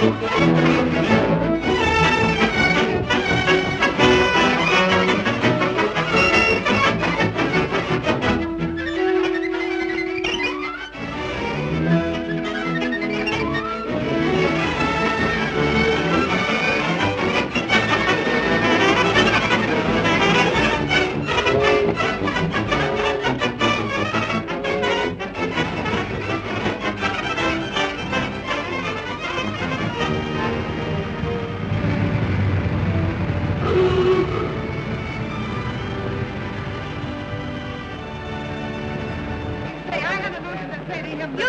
You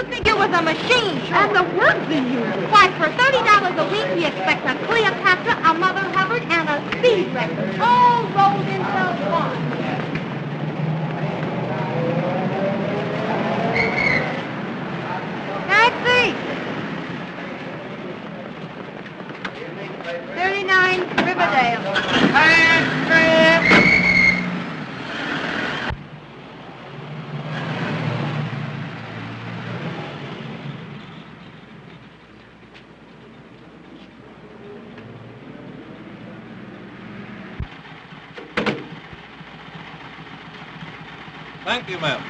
think it was a machine show? And the words he used. Why, for $30 a week, he expects a Cleopatra, a Mother Hubbard, and a speed record, all rolled into one. Taxi! 39 Riverdale. Thank you, ma'am.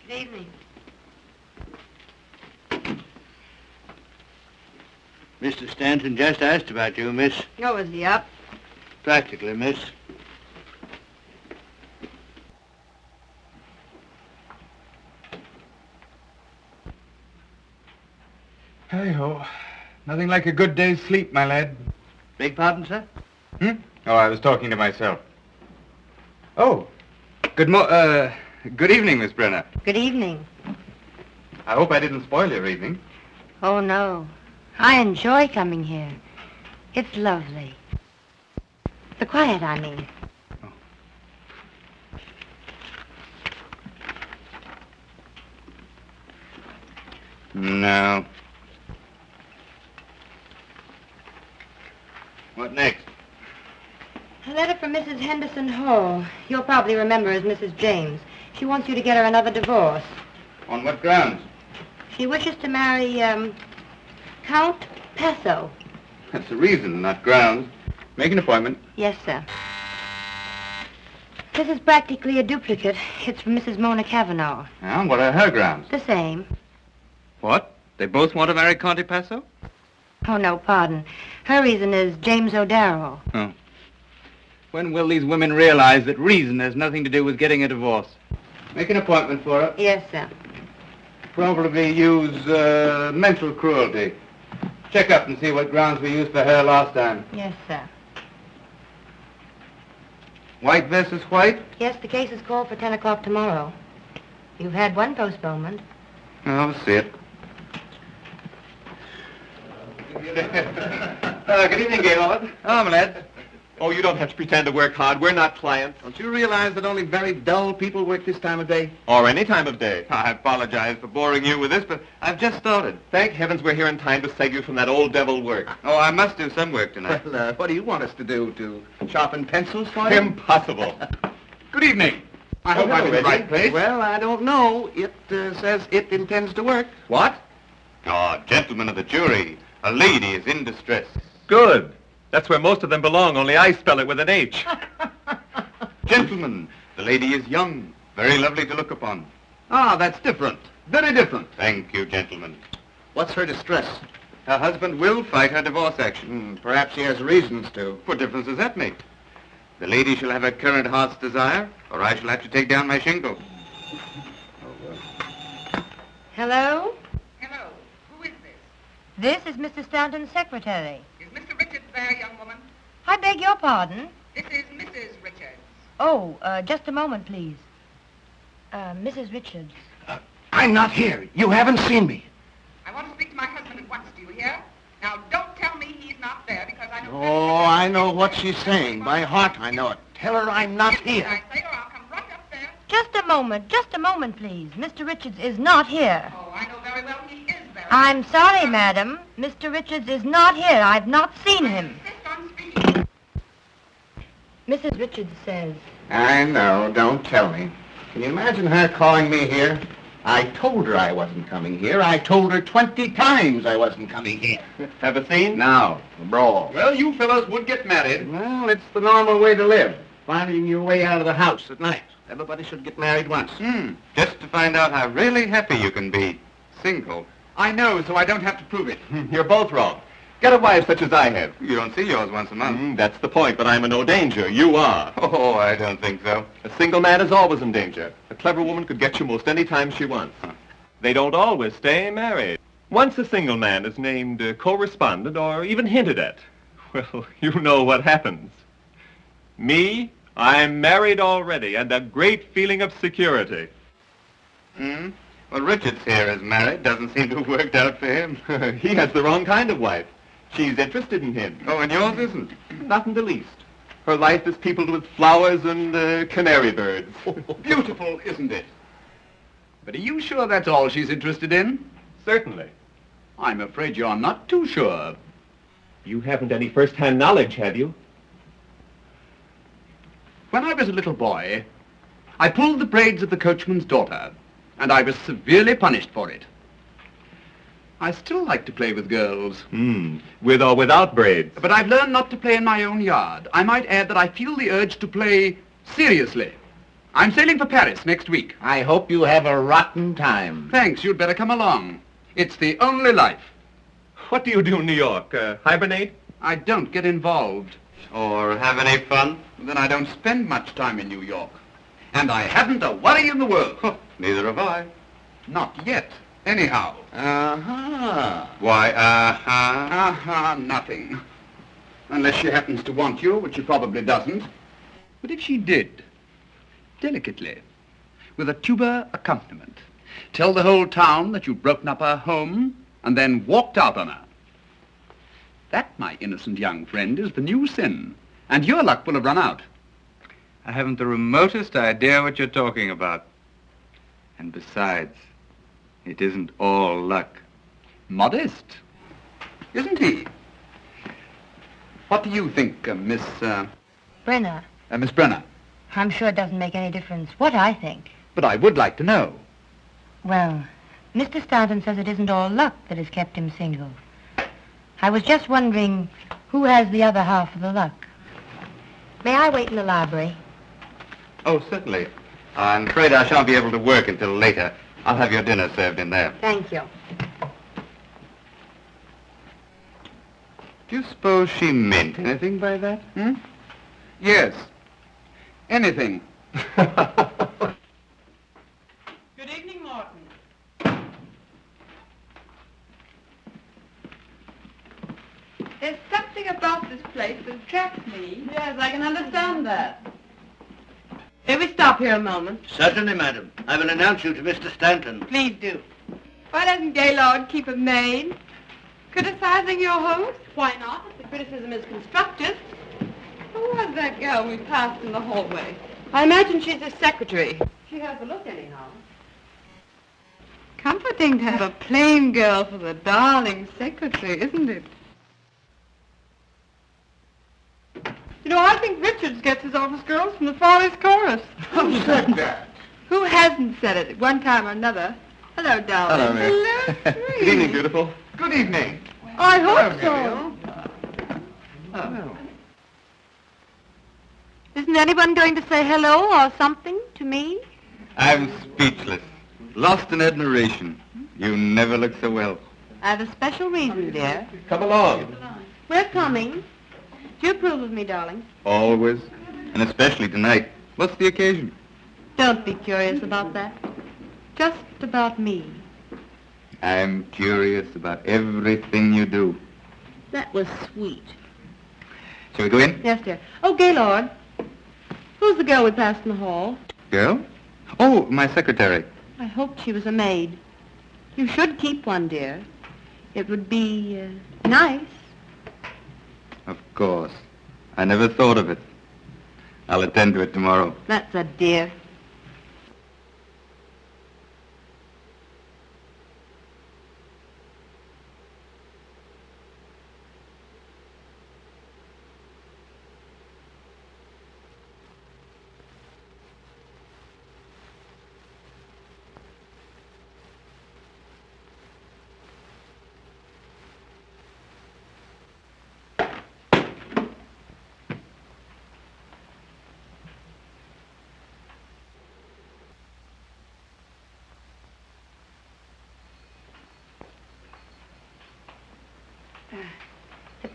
Good evening. Mr. Stanton just asked about you, miss. Oh, is he up? Practically, miss. Hey-ho. Nothing like a good day's sleep, my lad. Beg pardon, sir? Oh, I was talking to myself. Oh, good evening, Miss Brenner. Good evening. I hope I didn't spoil your evening. Oh, no. I enjoy coming here. It's lovely. The quiet, I mean. No. What next? A letter from Mrs. Henderson Hall. You'll probably remember as Mrs. James. She wants you to get her another divorce. On what grounds? She wishes to marry, Count Pesso. That's the reason, not grounds. Make an appointment. Yes, sir. This is practically a duplicate. It's from Mrs. Mona Cavanaugh. Well, what are her grounds? The same. What? They both want to marry Conte Passo? Oh, no, pardon. Her reason is James O'Darrow. Oh. When will these women realize that reason has nothing to do with getting a divorce? Make an appointment for her. Yes, sir. Probably use mental cruelty. Check up and see what grounds we used for her last time. Yes, sir. White versus white? Yes, the case is called for 10 o'clock tomorrow. You've had one postponement. I'll see it. Good evening, Gaylord. Oh, my lad. Oh, you don't have to pretend to work hard. We're not clients. Don't you realize that only very dull people work this time of day? Or any time of day. I apologize for boring you with this, but I've just started. Thank heavens we're here in time to save you from that old devil work. Oh, I must do some work tonight. Well, what do you want us to do? To sharpen pencils for you? Impossible. Good evening. I hope I'm in the Reggie. right place. Well, I don't know. It says it intends to work. What? Oh, gentlemen of the jury, a lady is in distress. Good. That's where most of them belong, only I spell it with an H. Gentlemen, the lady is young, very lovely to look upon. Ah, that's different. Very different. Thank you, gentlemen. What's her distress? Her husband will fight her divorce action. Perhaps she has reasons to. What difference does that make? The lady shall have her current heart's desire, or I shall have to take down my shingle. Hello? Hello. Who is this? This is Mr. Stanton's secretary. Is Mr. Richards there, young woman? I beg your pardon. This is Mrs. Richards. Oh, just a moment, please. Mrs. Richards. I'm not here. You haven't seen me. I want to speak to my husband at once. Do you hear? Now, don't tell me he's not there, because I know... Oh, I know what she's saying. By heart, I know it. Tell her I'm not here. I say, or I'll come right up there. Just a moment, please. Mr. Richards is not here. Oh, I know very well he is there. I'm sorry, madam. Mr. Richards is not here. I've not seen him. I insist on speaking. Mrs. Richards says... I know. Don't tell me. Can you imagine her calling me here? I told her I wasn't coming here. I told her 20 times I wasn't coming here. Have a scene? Now, a brawl. Well, you fellows would get married. Well, it's the normal way to live. Finding your way out of the house at night. Everybody should get married once. Just to find out how really happy you can be. Single. I know, so I don't have to prove it. You're both wrong. Get a wife such as I have. You don't see yours once a month. That's the point, but I'm in no danger. You are. Oh, I don't think so. A single man is always in danger. A clever woman could get you most any time she wants. They don't always stay married. Once a single man is named correspondent or even hinted at, well, you know what happens. Me, I'm married already and a great feeling of security. Well, Richards here is married. Doesn't seem to have worked out for him. He has the wrong kind of wife. She's interested in him. Oh, and yours isn't? Not in the least. Her life is peopled with flowers and canary birds. Beautiful, isn't it? But are you sure that's all she's interested in? Certainly. I'm afraid you're not too sure. You haven't any first-hand knowledge, have you? When I was a little boy, I pulled the braids of the coachman's daughter, and I was severely punished for it. I still like to play with girls. With or without braids. But I've learned not to play in my own yard. I might add that I feel the urge to play seriously. I'm sailing for Paris next week. I hope you have a rotten time. Thanks, you'd better come along. It's the only life. What do you do in New York? Hibernate? I don't get involved. Or have any fun? Then I don't spend much time in New York. And I haven't a worry in the world. Neither have I. Not yet, anyhow. Why, Nothing. Unless she happens to want you, which she probably doesn't. But if she did, delicately, with a tuba accompaniment, tell the whole town that you've broken up her home and then walked out on her. That, my innocent young friend, is the new sin. And your luck will have run out. I haven't the remotest idea what you're talking about. And besides, it isn't all luck. Modest, isn't he? What do you think, Miss Brenner, Brenner? I'm sure it doesn't make any difference what I think. But I would like to know. Well, Mr. Stanton says it isn't all luck that has kept him single. I was just wondering who has the other half of the luck. May I wait in the library? Oh, certainly. I'm afraid I shan't be able to work until later. I'll have your dinner served in there. Thank you. Do you suppose she meant anything by that? Yes. Anything. Good evening, Martin. There's something about this place that attracts me. Yes, I can understand that. May we stop here a moment? Certainly, madam. I will announce you to Mr. Stanton. Please do. Why doesn't Gaylord keep a maid? Criticizing your host? Why not, if the criticism is constructive? Who was that girl we passed in the hallway? I imagine she's his secretary. She has a look anyhow. Comforting to have a plain girl for the darling secretary, isn't it? You know, I think Richards gets his office girls from the Follies Chorus. Who said that? Who hasn't said it at one time or another? Hello, darling. Hello, Mary. Hello, sweet. Good evening, beautiful. Good evening. I hope so. Isn't anyone going to say hello or something to me? I'm speechless. Lost in admiration. You never look so well. I have a special reason, dear. Come along. We're coming. Do you approve of me, darling? Always. And especially tonight. What's the occasion? Don't be curious about that. Just about me. I'm curious about everything you do. That was sweet. Shall we go in? Yes, dear. Oh, Gaylord. Who's the girl we passed in the hall? Girl? Oh, my secretary. I hoped she was a maid. You should keep one, dear. It would be nice. Of course. I never thought of it. I'll attend to it tomorrow. That's a dear.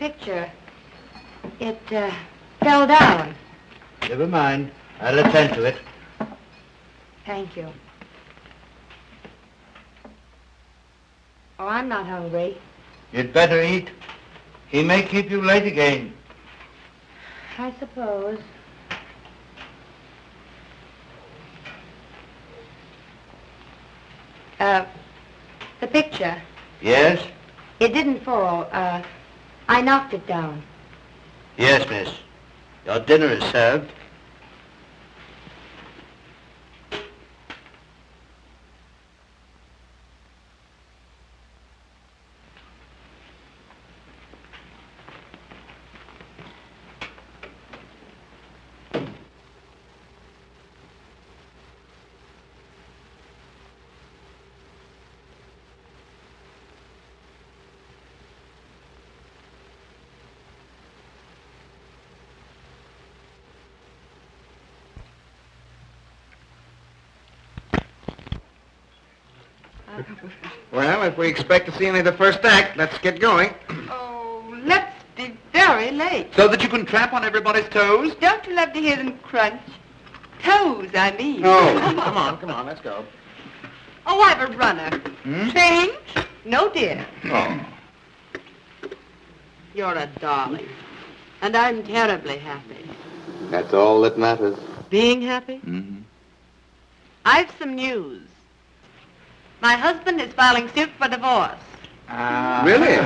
picture. It, fell down. Never mind. I'll attend to it. Thank you. Oh, I'm not hungry. You'd better eat. He may keep you late again. I suppose. The picture. Yes? It didn't fall. I knocked it down. Yes, miss. Your dinner is served. Well, if we expect to see any of the first act, let's get going. Oh, let's be very late. So that you can tramp on everybody's toes? Don't you love to hear them crunch? Toes, I mean. Oh, come on, let's go. Oh, I've a runner. Change? No, dear. Oh. You're a darling. And I'm terribly happy. That's all that matters. Being happy? Mm-hmm. I've some news. My husband is filing suit for divorce. Really?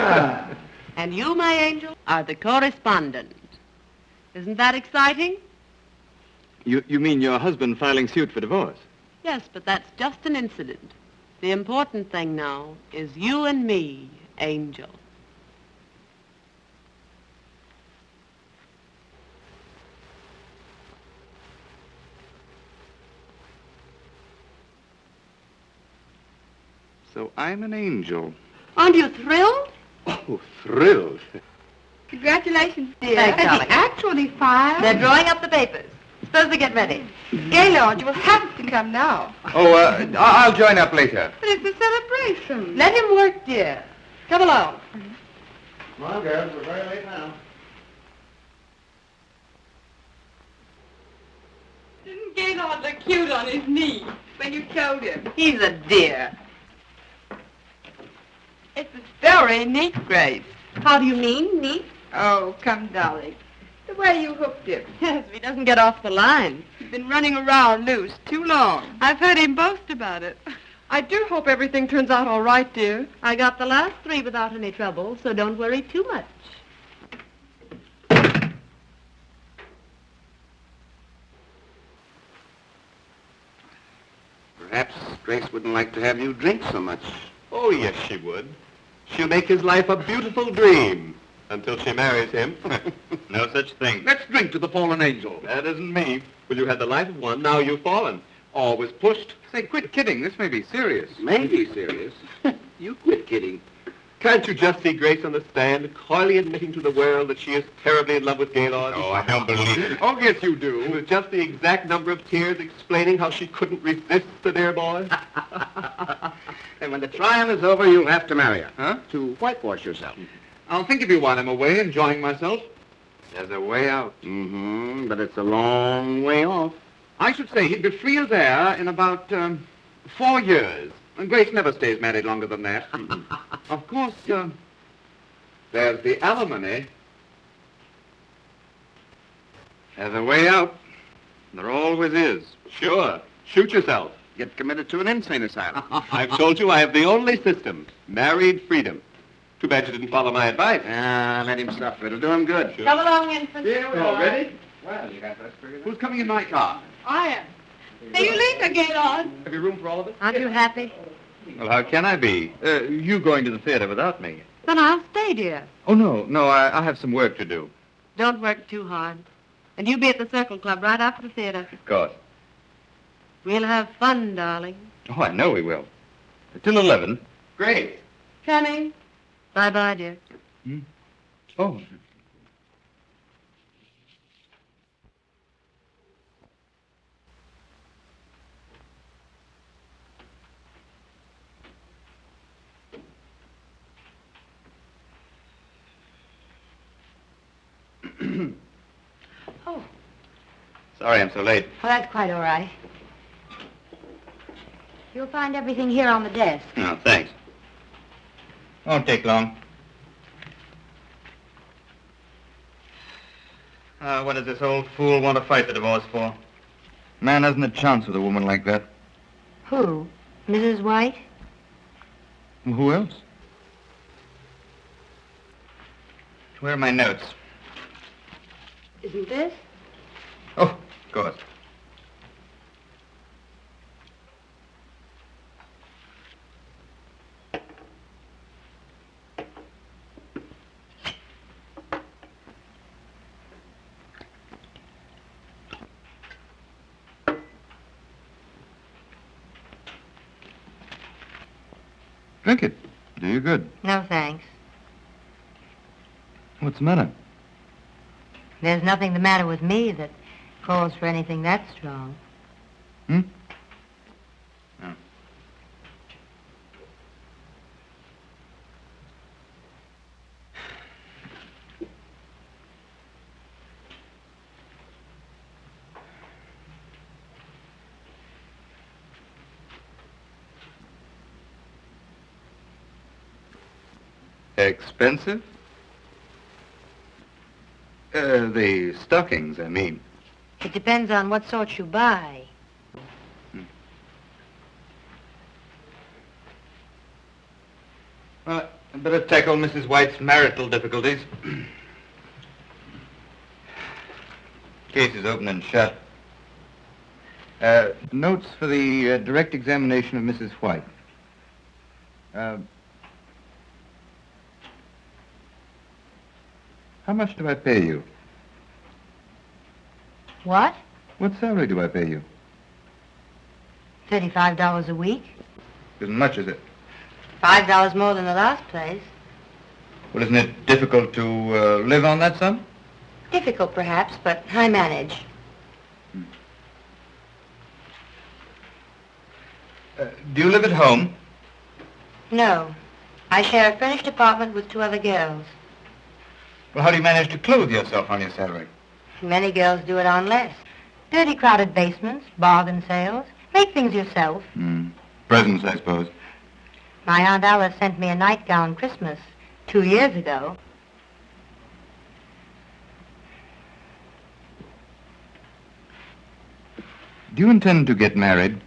And you, my angel, are the correspondent. Isn't that exciting? You mean your husband filing suit for divorce? Yes, but that's just an incident. The important thing now is you and me, Angel. So I'm an angel. Aren't you thrilled? Oh, thrilled. Congratulations, dear. Thanks, Has darling. he actually filed? They're drawing up the papers. Suppose we get ready. Gaylord, you will have to come now. Oh, I'll join up later. But it's a celebration. Let him work, dear. Come along. Come on, girls. We're very late now. Didn't Gaylord look cute on his knee when you told him? He's a dear. It's very neat, Grace. How do you mean, neat? Oh, come, darling. The way you hooked him. Yes, if he doesn't get off the line. He's been running around loose too long. I've heard him boast about it. I do hope everything turns out all right, dear. I got the last 3 without any trouble, so don't worry too much. Perhaps Grace wouldn't like to have you drink so much. Oh, yes, she would. She'll make his life a beautiful dream until she marries him. No such thing. Let's drink to the fallen angel. That isn't me. Well, you had the life of one, now you've fallen. Always pushed. Say, quit kidding. This may be serious. Maybe serious. You quit kidding. Can't you just see Grace on the stand, coyly admitting to the world that she is terribly in love with Gaylord? Oh, I don't believe it. Oh, yes, you do. With just the exact number of tears explaining how she couldn't resist the dear boy? And when the trial is over, you'll have to marry her. Huh? To whitewash yourself. I'll think of you while I'm away enjoying myself. There's a way out. Mm-hmm, but it's a long way off. I should say he'd be free as air in about 4 years. And Grace never stays married longer than that. Of course, there's the alimony. There's a way out. There always is. Sure. Shoot yourself. Get committed to an insane asylum. I've told you I have the only system. Married freedom. Too bad you didn't follow my advice. Let him suffer. It'll do him good. Come along, infant. Here we are. Ready? Well, you got that figured out. Who's coming in my car? I am. See you later, Gaylord. Have you room for all of us? Aren't you happy? Well, how can I be? You going to the theater without me? Then I'll stay, dear. Oh, no, I have some work to do. Don't work too hard. And you be at the Circle Club right after the theater. Of course. We'll have fun, darling. Oh, I know we will. Till 11. Great. Coming. Bye-bye, dear. Oh. Oh. Sorry I'm so late. Well, that's quite all right. You'll find everything here on the desk. No, thanks. Won't take long. What does this old fool want to fight the divorce for? Man hasn't a chance with a woman like that. Who? Mrs. White? Well, who else? Where are my notes? Isn't this? Oh, of course. Drink it. Do you good. No, thanks. What's the matter? There's nothing the matter with me that calls for anything that strong. Hmm? No. Expensive? The stockings, I mean. It depends on what sort you buy. Well, I'd better tackle Mrs. White's marital difficulties. Case is open and shut. Notes for the direct examination of Mrs. White. How much do I pay you? What? What salary do I pay you? $35 a week? Isn't much, is it? $5 more than the last place. Well, isn't it difficult to live on that sum? Difficult, perhaps, but I manage. Do you live at home? No. I share a furnished apartment with 2 other girls. Well, how do you manage to clothe yourself on your salary? Many girls do it on less. Dirty, crowded basements, bargain sales. Make things yourself. Presents, I suppose. My Aunt Alice sent me a nightgown Christmas 2 years ago. Do you intend to get married?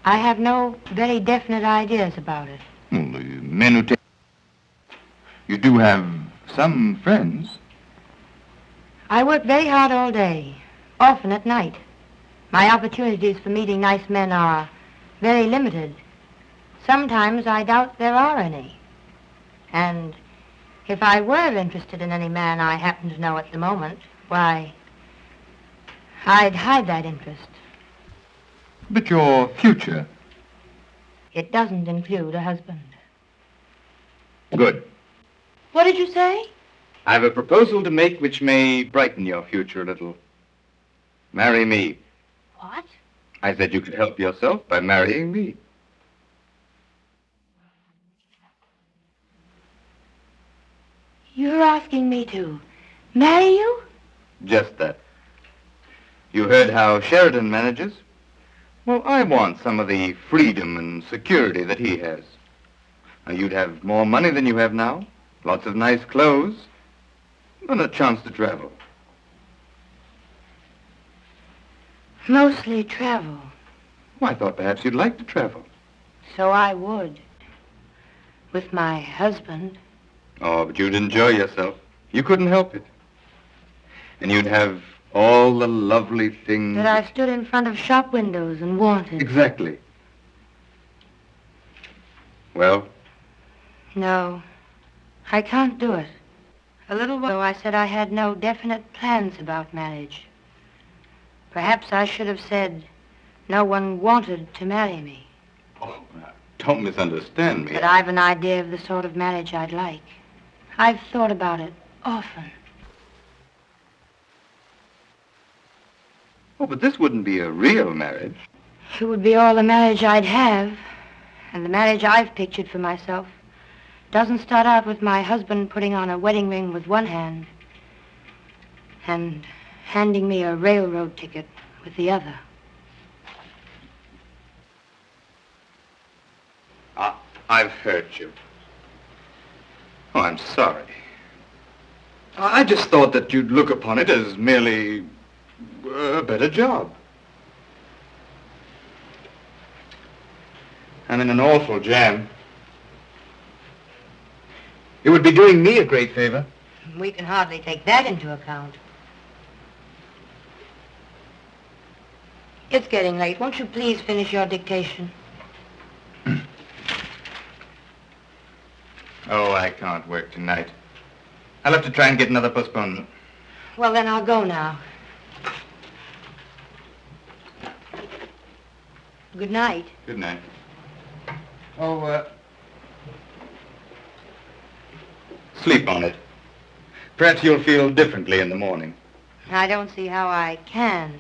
I have no very definite ideas about it. Well, the men who take... You do have some friends. I work very hard all day, often at night. My opportunities for meeting nice men are very limited. Sometimes I doubt there are any. And if I were interested in any man I happen to know at the moment, why, I'd hide that interest. But your future? It doesn't include a husband. Good. What did you say? I have a proposal to make which may brighten your future a little. Marry me. What? I said you could help yourself by marrying me. You're asking me to marry you? Just that. You heard how Sheridan manages? Well, I want some of the freedom and security that he has. Now, you'd have more money than you have now, lots of nice clothes, and a chance to travel. Mostly travel. Well, I thought perhaps you'd like to travel. So I would. With my husband. Oh, but you'd enjoy yourself. You couldn't help it. And you'd have all the lovely things... That I've stood in front of shop windows and wanted. Exactly. Well? No, I can't do it. A little while ago I said I had no definite plans about marriage. Perhaps I should have said no one wanted to marry me. Oh, now, don't misunderstand me. But I've an idea of the sort of marriage I'd like. I've thought about it often. Oh, but this wouldn't be a real marriage. It would be all the marriage I'd have, and the marriage I've pictured for myself doesn't start out with my husband putting on a wedding ring with one hand and handing me a railroad ticket with the other. I've hurt you. Oh, I'm sorry. I just thought that you'd look upon it as merely a better job. I'm in an awful jam. It would be doing me a great favor. We can hardly take that into account. It's getting late. Won't you please finish your dictation? Oh, I can't work tonight. I'll have to try and get another postponement. Well, then I'll go now. Good night. Good night. Oh, sleep on it. Perhaps you'll feel differently in the morning. I don't see how I can.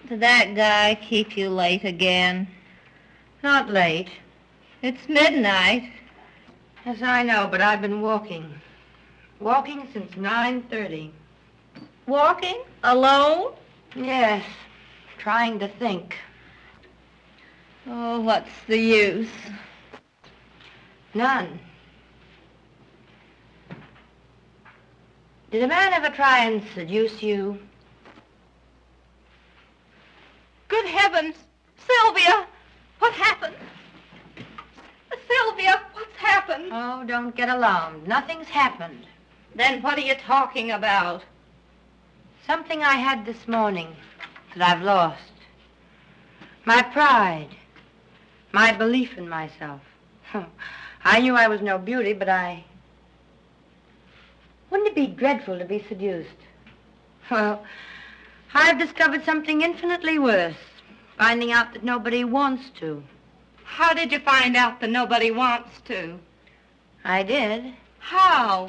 Did that guy keep you late again? Not late. It's midnight. Yes, I know, but I've been walking. Walking since 9:30. Walking? Alone? Yes, trying to think. Oh, what's the use? None. Did a man ever try and seduce you? Good heavens! Sylvia! What happened? Sylvia, what's happened? Oh, don't get alarmed. Nothing's happened. Then what are you talking about? Something I had this morning that I've lost. My pride. My belief in myself. I knew I was no beauty, but wouldn't it be dreadful to be seduced? Well, I've discovered something infinitely worse. Finding out that nobody wants to. How did you find out that nobody wants to? I did. How?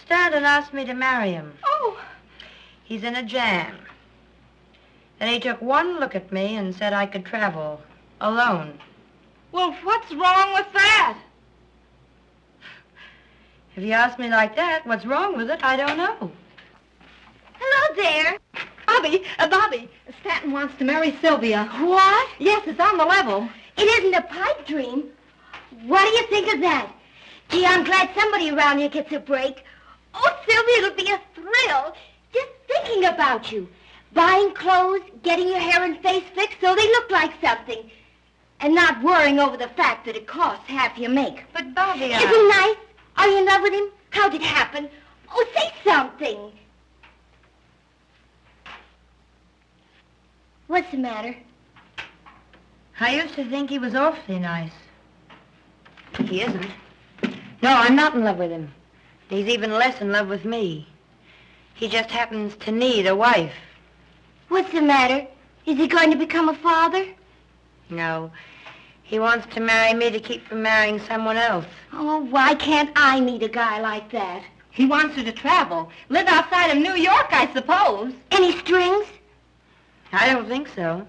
Stanton asked me to marry him. Oh, He's in a jam. Then he took one look at me and said I could travel alone. well, what's wrong with that? If you ask me like that, what's wrong with it, I don't know. Hello there. Bobby, Stanton wants to marry Sylvia. What? Yes, it's on the level. It isn't a pipe dream. What do you think of that? Gee, I'm glad somebody around here gets a break. Oh, Sylvia, it'll be a thrill just thinking about you. Buying clothes, getting your hair and face fixed so they look like something. And not worrying over the fact that it costs half your make. But, Bobby, Isn't he nice? Are you in love with him? How'd it happen? Oh, say something. What's the matter? I used to think he was awfully nice. He isn't. No, I'm not in love with him. He's even less in love with me. He just happens to need a wife. What's the matter? Is he going to become a father? No. He wants to marry me to keep from marrying someone else. Oh, why can't I meet a guy like that? He wants her to travel. Live outside of New York, I suppose. Any strings? I don't think so.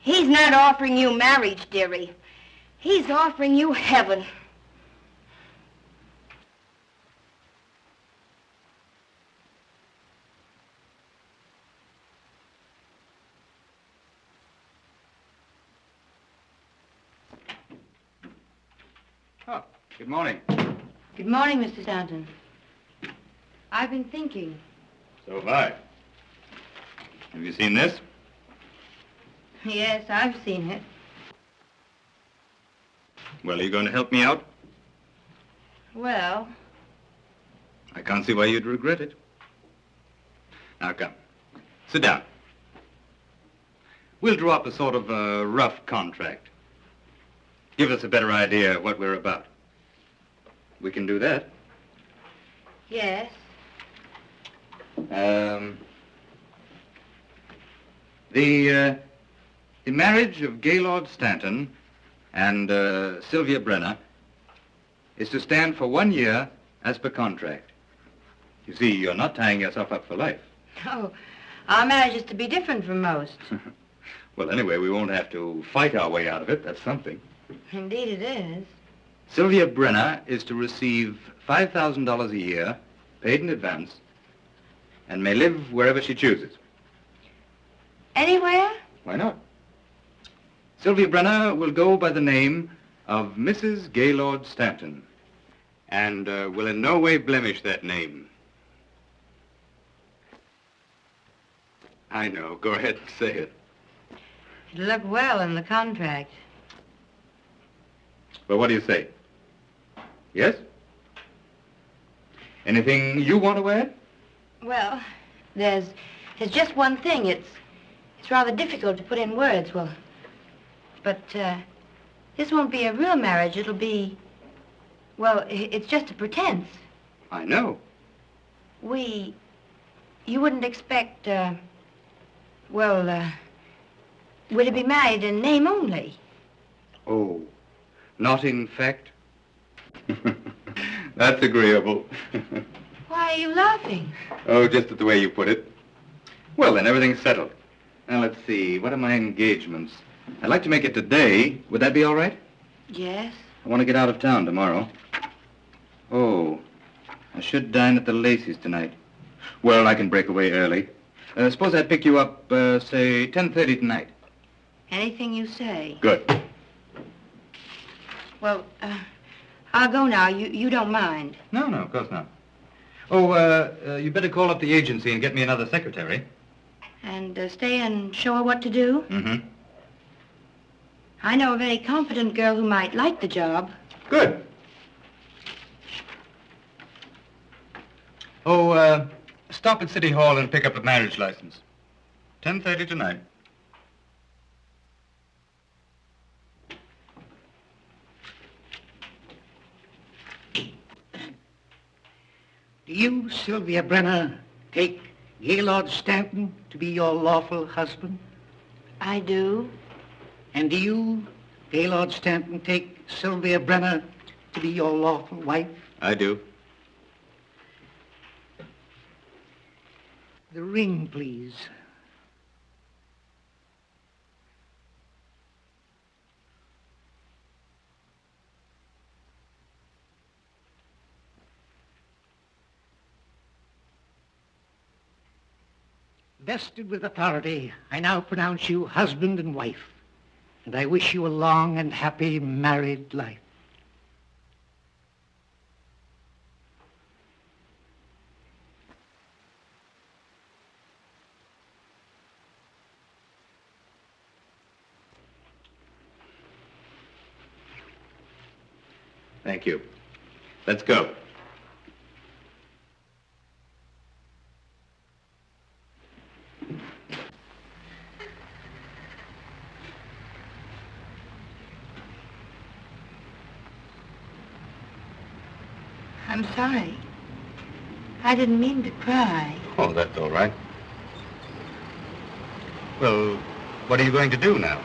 He's not offering you marriage, dearie. He's offering you heaven. Oh, good morning. Good morning, Mr. Stanton. I've been thinking. So have I. Have you seen this? Yes, I've seen it. Well, are you going to help me out? Well, I can't see why you'd regret it. Now, come. Sit down. We'll draw up a sort of a rough contract. Give us a better idea of what we're about. We can do that. Yes. The marriage of Gaylord Stanton and Sylvia Brenner is to stand for 1 year as per contract. You see, you're not tying yourself up for life. Oh, our marriage is to be different from most. Well, anyway, we won't have to fight our way out of it. That's something. Indeed it is. Sylvia Brenner is to receive $5,000 a year, paid in advance, and may live wherever she chooses. Anywhere? Why not? Sylvia Brenner will go by the name of Mrs. Gaylord Stanton, and will in no way blemish that name. I know. Go ahead and say it. It'll look well in the contract. Well, what do you say? Yes? Anything you want to add? Well, there's just one thing. It's rather difficult to put in words. But this won't be a real marriage. It'll be, well, it's just a pretense. I know. You wouldn't expect, we're to be married in name only. Oh, not in fact? That's agreeable. Why are you laughing? Oh, just at the way you put it. Well, then, everything's settled. Now, let's see. What are my engagements? I'd like to make it today. Would that be all right? Yes. I want to get out of town tomorrow. Oh, I should dine at the Lacey's tonight. Well, I can break away early. Suppose I pick you up, say, 10:30 tonight. Anything you say. Good. Well, I'll go now. You don't mind. No, of course not. Oh, you better call up the agency and get me another secretary. And stay and show her what to do? Mm-hmm. I know a very competent girl who might like the job. Good. Oh, stop at City Hall and pick up a marriage license. 10:30 tonight. Do you, Sylvia Brenner, take Gaylord Stanton to be your lawful husband? I do. And do you, Gaylord Stanton, take Sylvia Brenner to be your lawful wife? I do. The ring, please. Vested with authority, I now pronounce you husband and wife, and I wish you a long and happy married life. Thank you. Let's go. I'm sorry. I didn't mean to cry. Oh, that's all right. Well, what are you going to do now?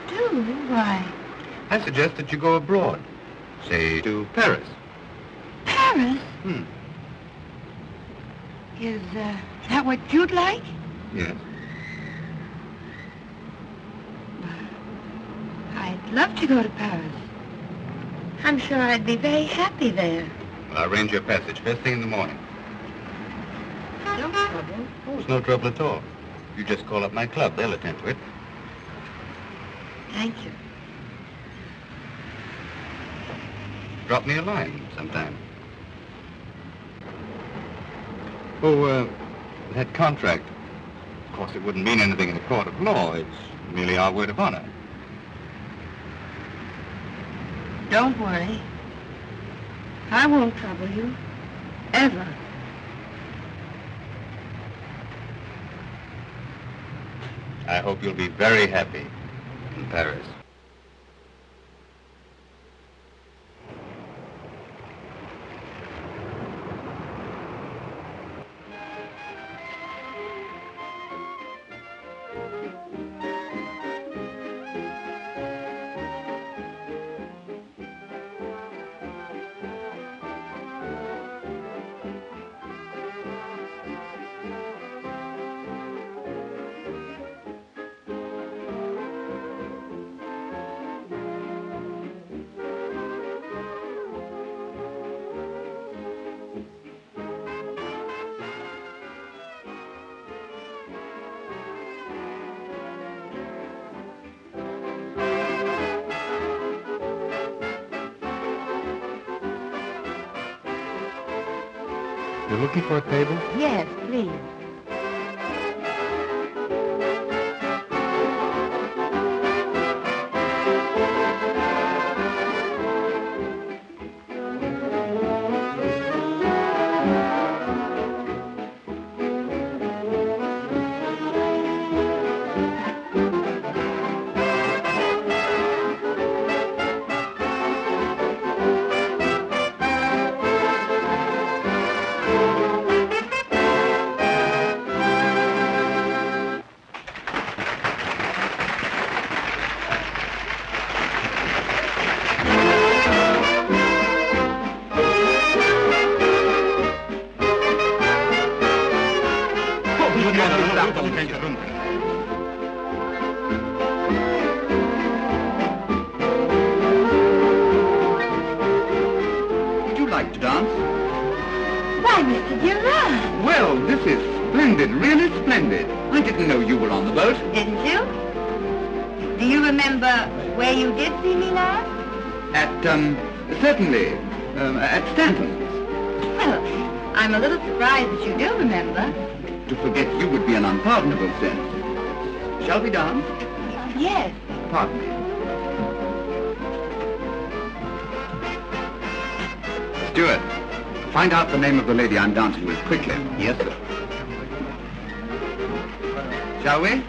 Do? Why? I suggest that you go abroad. Say, to Paris. Paris? Hmm. Is that what you'd like? Yes. I'd love to go to Paris. I'm sure I'd be very happy there. Well, I'll arrange your passage first thing in the morning. No trouble. Oh, it's no trouble at all. You just call up my club. They'll attend to it. Thank you. Drop me a line sometime. Oh, that contract. Of course, it wouldn't mean anything in a court of law. It's merely our word of honor. Don't worry. I won't trouble you. Ever. I hope you'll be very happy in Paris. You're looking for a table? Yes, please. Would you like to dance? Why, Mr. Durand. Well, this is splendid, really splendid. I didn't know you were on the boat. Didn't you? Do you remember where you did see me last? Certainly, at Stanton's. Well, I'm a little surprised that you do remember. To forget you would be an unpardonable sin. Shall we dance? Yes. Pardon me. Steward, find out the name of the lady I'm dancing with quickly. Yes, sir. Shall we?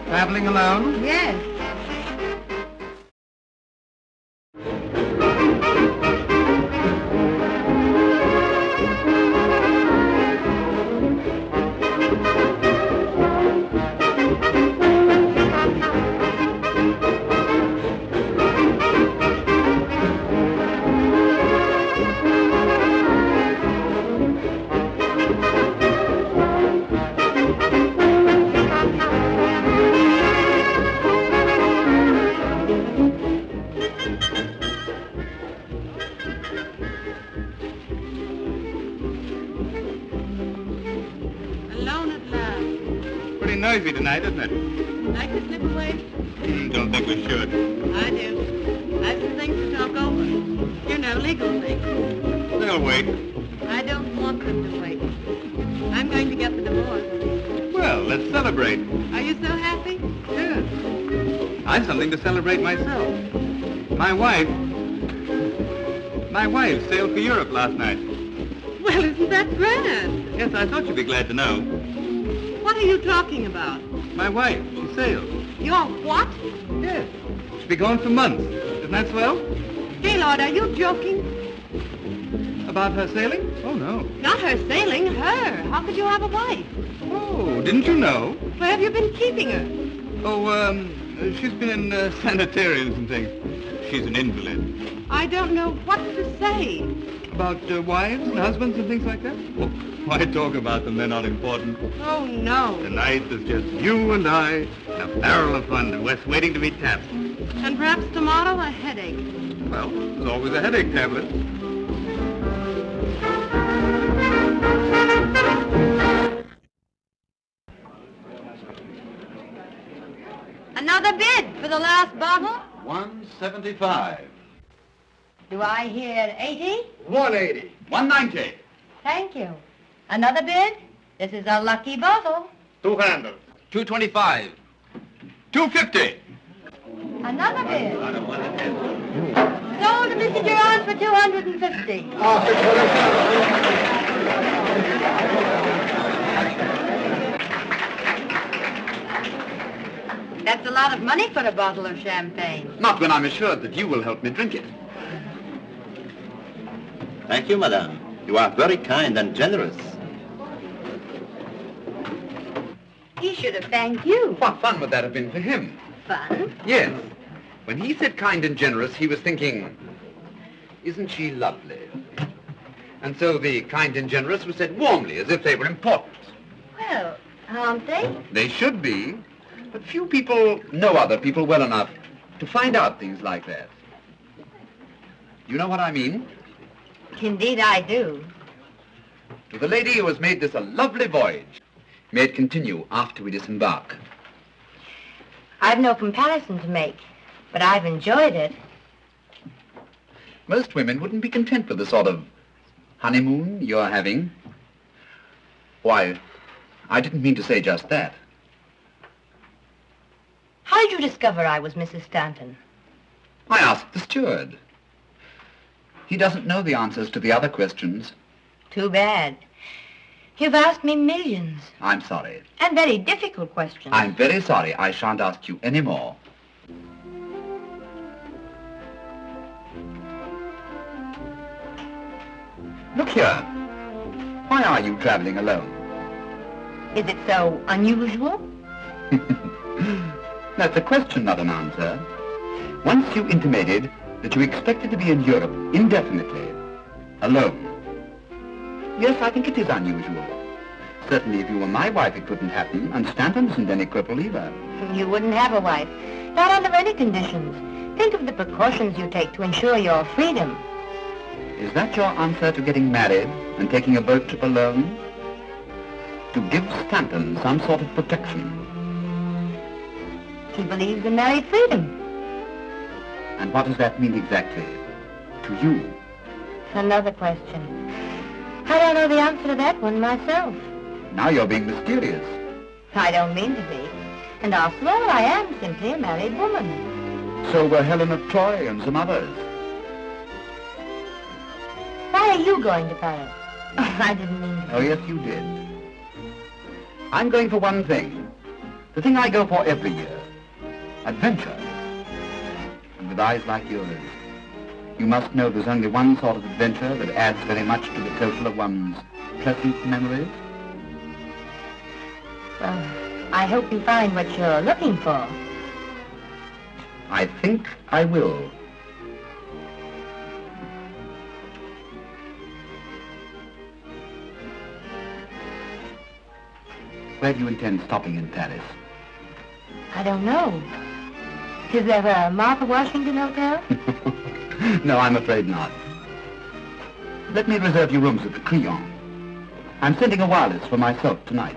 Traveling alone? Yes. Alone at last. Pretty noisy tonight, isn't it? Like to slip away? Don't think we should. I do. I've some things to talk over. You know, legal things. They'll wait. I don't want them to wait. I'm going to get the divorce. Well, let's celebrate. Are you so happy? Yes. I've something to celebrate myself. My wife sailed for Europe last night. Well, isn't that grand? Yes, I thought you'd be glad to know. What are you talking about? My wife, she sailed. Your what? Yes. She'll be gone for months. Isn't that swell? Gaylord, are you joking? About her sailing? Oh, no. Not her sailing, her. How could you have a wife? Oh, didn't you know? Where have you been keeping her? Oh, she's been in sanitariums and things. She's an invalid. I don't know what to say. About wives and husbands and things like that? Well, why talk about them? They're not important. Oh, no. Tonight there's just you and I, and a barrel of fun, West waiting to be tapped. And perhaps tomorrow a headache. Well, there's always a headache tablet. Another bid for the last bottle? 175. Do I hear 80? 180. 190. Thank you. Another bid? This is a lucky bottle. 200. 225. 250. Another bid. Sold to Mr. Durant for $250. That's a lot of money for a bottle of champagne. Not when I'm assured that you will help me drink it. Thank you, madame. You are very kind and generous. He should have thanked you. What fun would that have been for him? Fun? Yes. When he said kind and generous, he was thinking, isn't she lovely? And so the kind and generous was said warmly, as if they were important. Well, aren't they? They should be, but few people know other people well enough to find out things like that. You know what I mean? Indeed I do. To the lady who has made this a lovely voyage, may it continue after we disembark. I've no comparison to make, but I've enjoyed it. Most women wouldn't be content with the sort of honeymoon you're having. Why, I didn't mean to say just that. How did you discover I was Mrs. Stanton? I asked the steward. He doesn't know the answers to the other questions. Too bad. You've asked me millions. I'm sorry. And very difficult questions. I'm very sorry. I shan't ask you any more. Look here. Why are you traveling alone? Is it so unusual? That's a question, not an answer. Once you intimated that you expected to be in Europe indefinitely, alone. Yes, I think it is unusual. Certainly, if you were my wife, it couldn't happen, and Stanton isn't any cripple either. You wouldn't have a wife. Not under any conditions. Think of the precautions you take to ensure your freedom. Is that your answer to getting married and taking a boat trip alone? To give Stanton some sort of protection. He believes in married freedom. And what does that mean exactly to you? Another question. I don't know the answer to that one myself. Now you're being mysterious. I don't mean to be. And after all, I am simply a married woman. So were Helen of Troy and some others. Why are you going to Paris? Oh, I didn't mean to. Oh, yes, you did. I'm going for one thing. The thing I go for every year. Adventure. And with eyes like yours, you must know there's only one sort of adventure that adds very much to the total of one's pleasant memories. Well, I hope you find what you're looking for. I think I will. Where do you intend stopping in Paris? I don't know. Is there a Martha Washington hotel? No, I'm afraid not. Let me reserve your rooms at the Crillon. I'm sending a wireless for myself tonight.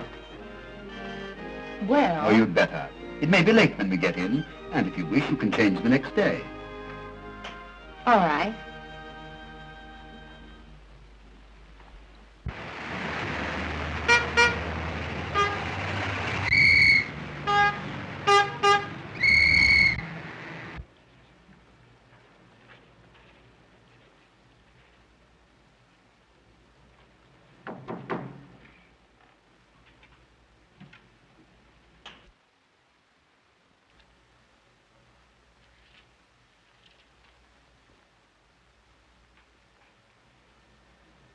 Well... Oh, you'd better. It may be late when we get in, and if you wish, you can change the next day. All right.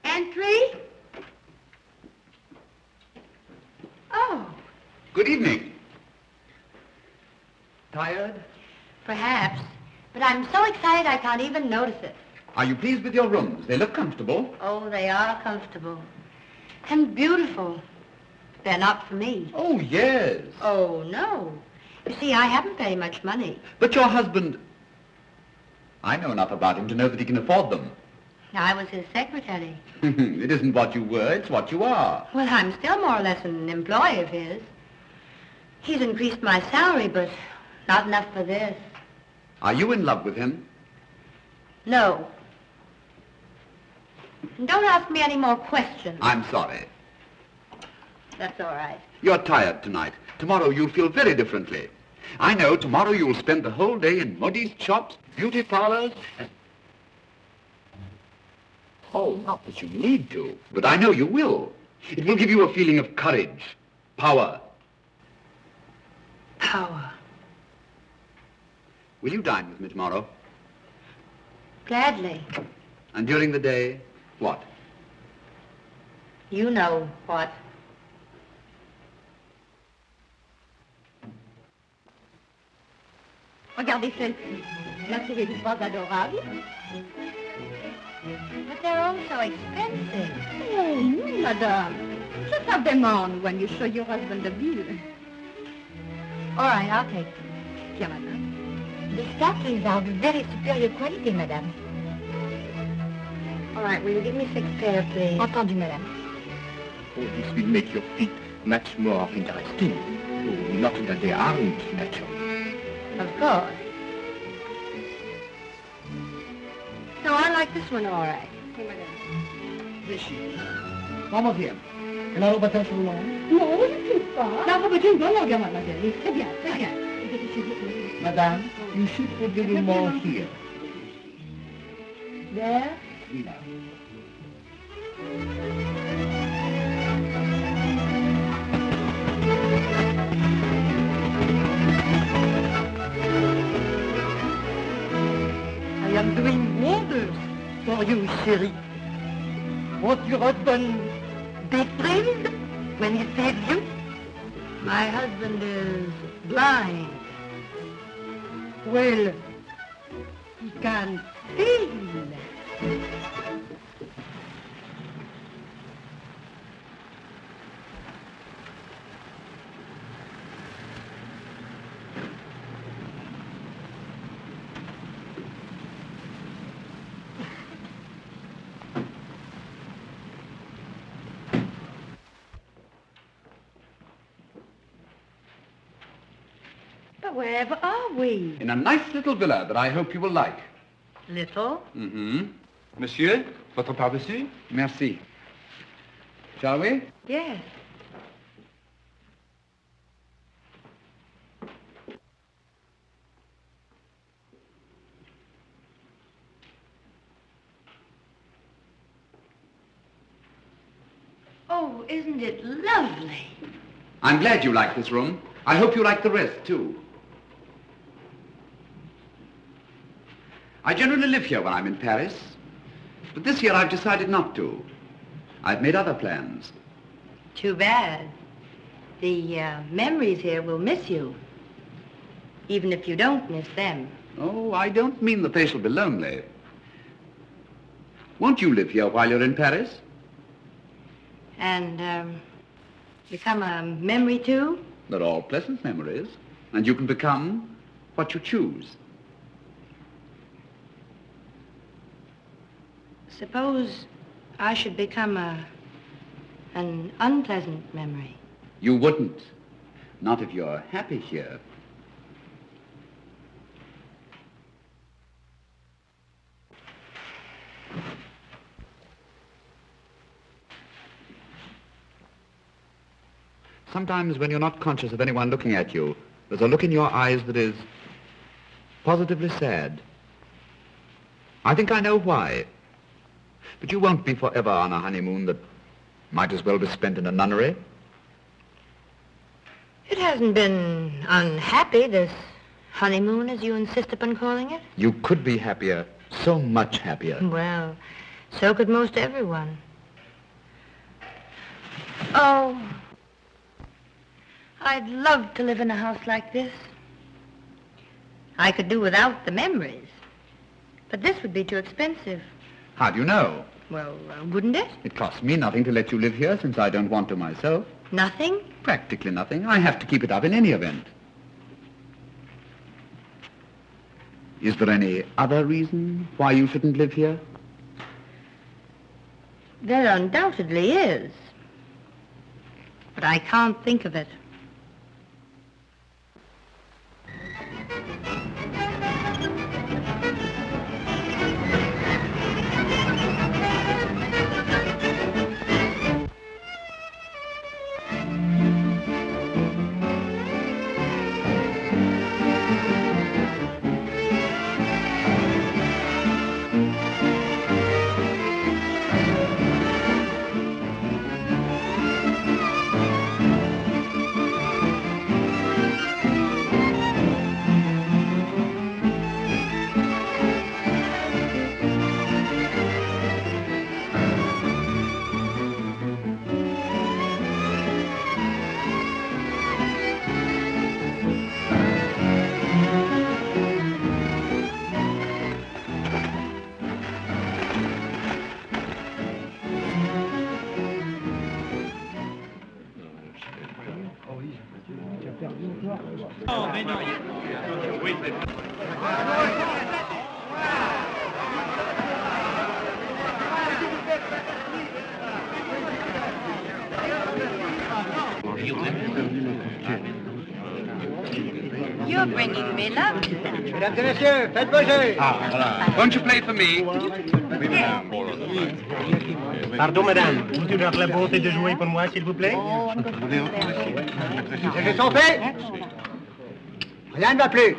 Entry? Oh. Good evening. Tired? Perhaps. But I'm so excited I can't even notice it. Are you pleased with your rooms? They look comfortable. Oh, they are comfortable. And beautiful. They're not for me. Oh, yes. Oh, no. You see, I haven't very much money. But your husband... I know enough about him to know that he can afford them. I was his secretary. It isn't what you were, it's what you are. Well, I'm still more or less an employee of his. He's increased my salary, but not enough for this. Are you in love with him? No. And don't ask me any more questions. I'm sorry. That's all right. You're tired tonight. Tomorrow you'll feel very differently. I know tomorrow you will spend the whole day in modiste shops, beauty parlors, and... Oh, not that you need to, but I know you will. It will give you a feeling of courage, power. Power. Will you dine with me tomorrow? Gladly. And during the day, what? You know what. Regardez celle-ci. La trouvez-vous pas adorable? But they're all so expensive. Oh, no, madame. Just have them on when you show your husband the bill. All right, I'll take them. Tiens, madame. The stockings are of very superior quality, madame. All right, will you give me 6 pairs, please? Entendu, madame. Oh, this will make your feet much more interesting. Oh, not that they aren't natural. Of course. No, I like this one all right. This is. Mademoiselle, alors, va-t-elle sur le long? Non, je ne trouve pas. La robe est une bonne longueur, mademoiselle. Très bien, très bien. Madame, you should put a little more here. There? Là. I am doing wonders for you, chérie. Won't your husband be thrilled when he sees you? My husband is blind. Well, he can feel. But wherever are we? In a nice little villa that I hope you will like. Little? Mm-hmm. Monsieur, votre pardessus? Merci. Shall we? Yes. Oh, isn't it lovely? I'm glad you like this room. I hope you like the rest, too. I generally live here when I'm in Paris, but this year I've decided not to. I've made other plans. Too bad. The memories here will miss you, even if you don't miss them. Oh, I don't mean that they shall be lonely. Won't you live here while you're in Paris? And become a memory, too? They're all pleasant memories, and you can become what you choose. Suppose I should become an unpleasant memory. You wouldn't. Not if you're happy here. Sometimes when you're not conscious of anyone looking at you, there's a look in your eyes that is positively sad. I think I know why. But you won't be forever on a honeymoon that might as well be spent in a nunnery. It hasn't been unhappy, this honeymoon, as you insist upon calling it. You could be happier, so much happier. Well, so could most everyone. Oh, I'd love to live in a house like this. I could do without the memories, but this would be too expensive. How do you know? Well, wouldn't it? It costs me nothing to let you live here since I don't want to myself. Nothing? Practically nothing. I have to keep it up in any event. Is there any other reason why you shouldn't live here? There undoubtedly is. But I can't think of it. You're bringing me luck. Mesdames et messieurs, faites vos jeux. Won't you play for me? Pardon, madame. Vous aurez la bonté de jouer pour moi, s'il vous plaît? Les jeux sont faits. Rien ne va plus.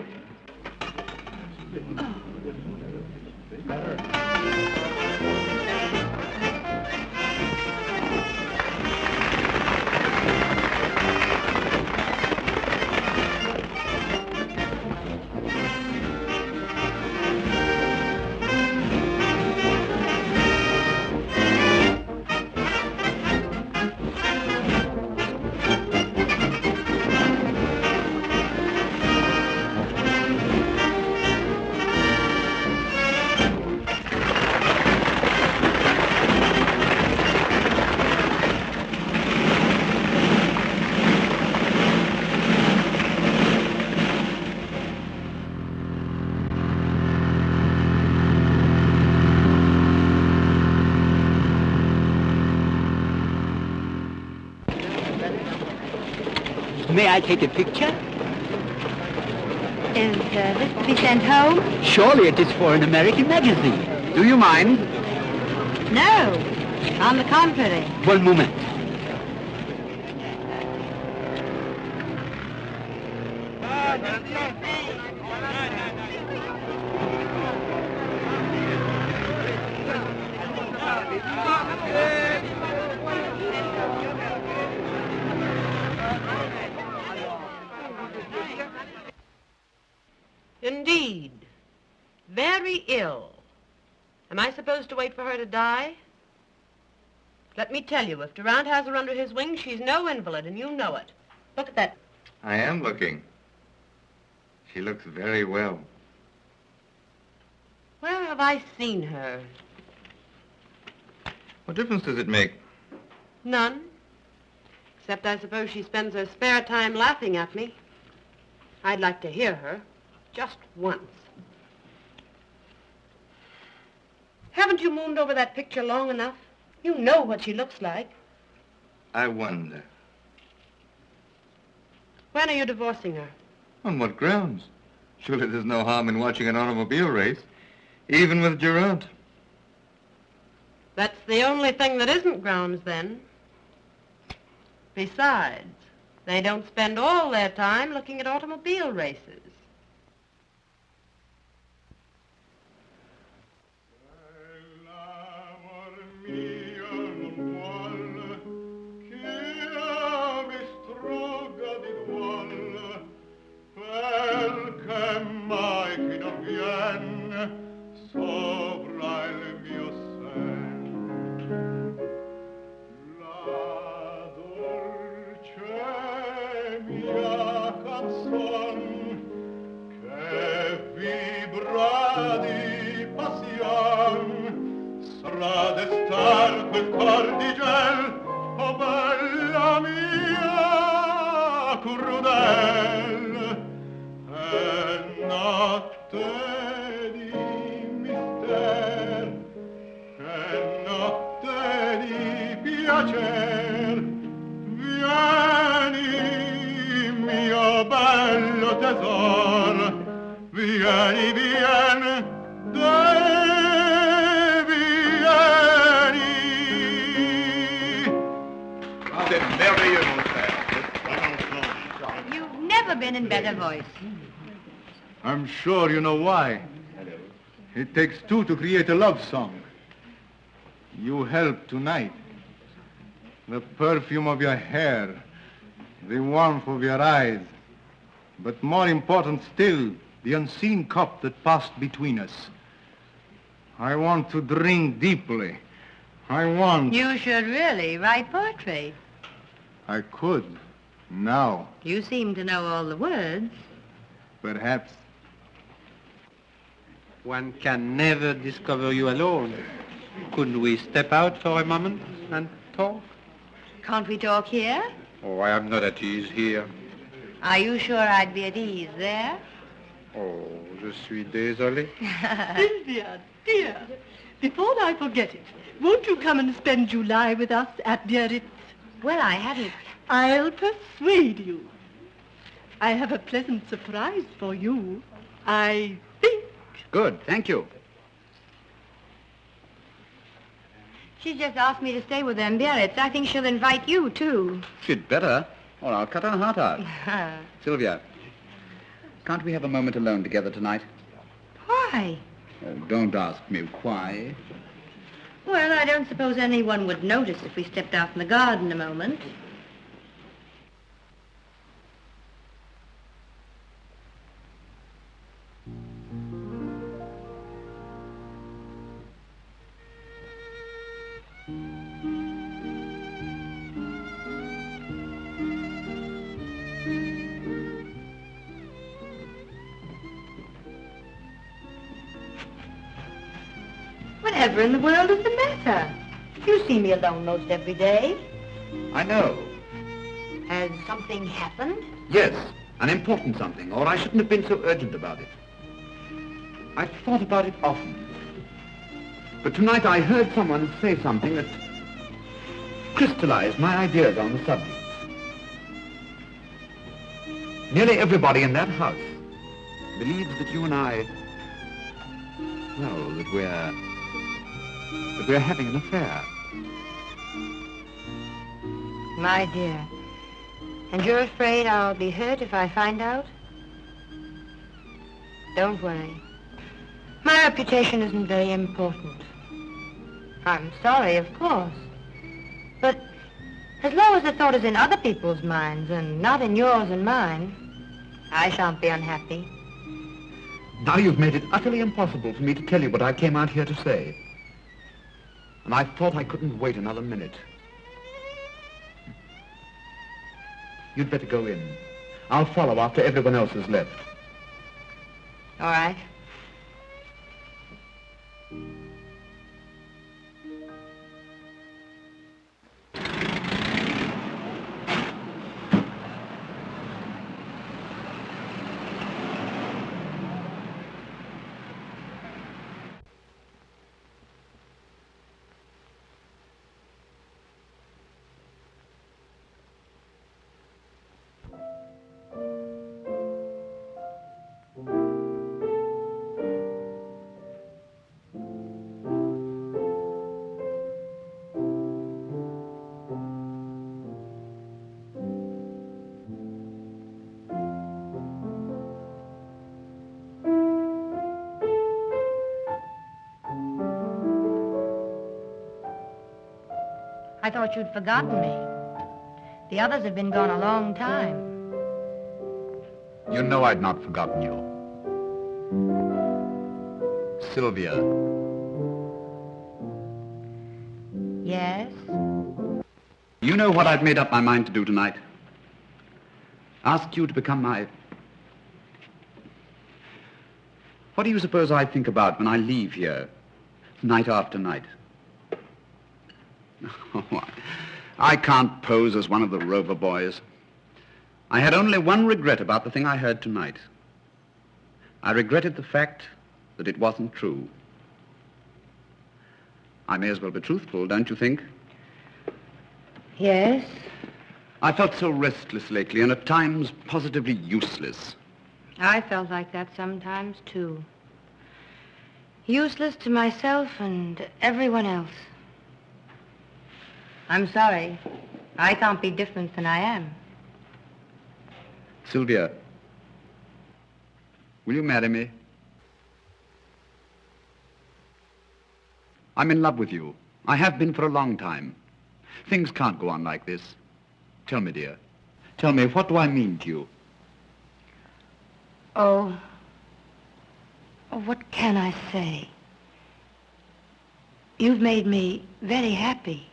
May I take a picture? Is this to be sent home? Surely it is for an American magazine. Do you mind? No. On the contrary. One moment. Indeed. Very ill. Am I supposed to wait for her to die? Let me tell you, if Durant has her under his wing, she's no invalid, and you know it. Look at that. I am looking. She looks very well. Where have I seen her? What difference does it make? None. Except I suppose she spends her spare time laughing at me. I'd like to hear her. Just once. Haven't you mooned over that picture long enough? You know what she looks like. I wonder. When are you divorcing her? On what grounds? Surely there's no harm in watching an automobile race, even with Durant. That's the only thing that isn't grounds, then. Besides, they don't spend all their time looking at automobile races. You've never been in better voice. I'm sure you know why. It takes two to create a love song. You help tonight. The perfume of your hair, the warmth of your eyes, but more important still, the unseen cup that passed between us. I want to drink deeply. I want... You should really write poetry. I could, now. You seem to know all the words. Perhaps. One can never discover you alone. Couldn't we step out for a moment and talk? Can't we talk here? Oh, I am not at ease here. Are you sure I'd be at ease there? Oh, je suis désolé. Sylvia, dear, before I forget it, won't you come and spend July with us at Biarritz? Well, I hadn't... I'll persuade you. I have a pleasant surprise for you, I think. Good, thank you. She just asked me to stay with her in Biarritz. I think she'll invite you, too. She'd better, or I'll cut her heart out. Sylvia, can't we have a moment alone together tonight? Why? Oh, don't ask me why. Well, I don't suppose anyone would notice if we stepped out in the garden a moment. Whatever in the world is the matter? You see me alone most every day. I know. Has something happened? Yes, an important something, or I shouldn't have been so urgent about it. I've thought about it often. But tonight I heard someone say something that crystallized my ideas on the subject. Nearly everybody in that house believes that you and I, well, that we're having an affair. My dear. And you're afraid I'll be hurt if I find out? Don't worry. My reputation isn't very important. I'm sorry, of course. But as long as the thought is in other people's minds and not in yours and mine, I shan't be unhappy. Now you've made it utterly impossible for me to tell you what I came out here to say. And I thought I couldn't wait another minute. You'd better go in. I'll follow after everyone else has left. All right. I thought you'd forgotten me. The others have been gone a long time. You know I'd not forgotten you. Sylvia. Yes? You know what I've made up my mind to do tonight? Ask you to become my... What do you suppose I think about when I leave here, night after night? Oh, I can't pose as one of the Rover boys. I had only one regret about the thing I heard tonight. I regretted the fact that it wasn't true. I may as well be truthful, don't you think? Yes? I felt so restless lately and at times positively useless. I felt like that sometimes, too. Useless to myself and everyone else. I'm sorry. I can't be different than I am. Sylvia, will you marry me? I'm in love with you. I have been for a long time. Things can't go on like this. Tell me, dear. Tell me, what do I mean to you? Oh, what can I say? You've made me very happy.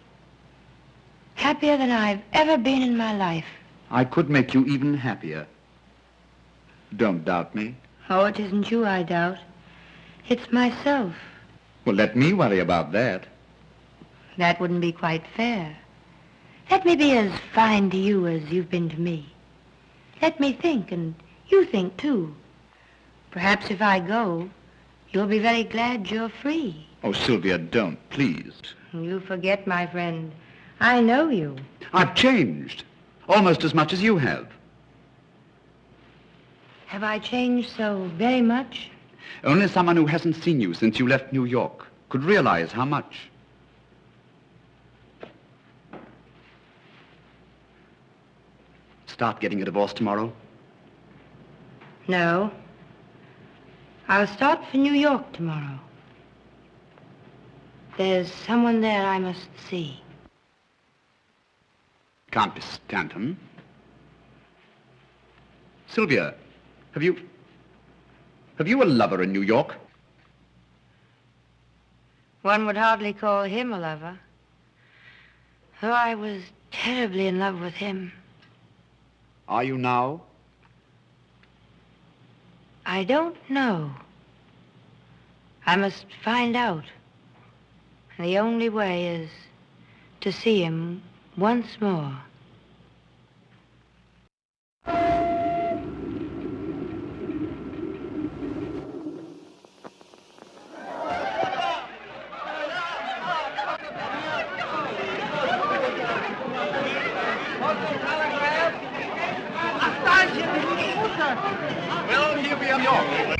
Happier than I've ever been in my life. I could make you even happier. Don't doubt me. Oh, it isn't you I doubt. It's myself. Well, let me worry about that. That wouldn't be quite fair. Let me be as fine to you as you've been to me. Let me think, and you think, too. Perhaps if I go, you'll be very glad you're free. Oh, Sylvia, don't, please. You forget, my friend. I know you. I've changed, almost as much as you have. Have I changed so very much? Only someone who hasn't seen you since you left New York could realize how much. Start getting a divorce tomorrow? No. I'll start for New York tomorrow. There's someone there I must see. Can't be Stanton. Sylvia, have you a lover in New York? One would hardly call him a lover. Though I was terribly in love with him. Are you now? I don't know. I must find out. The only way is to see him once more. Well, here we are, New York.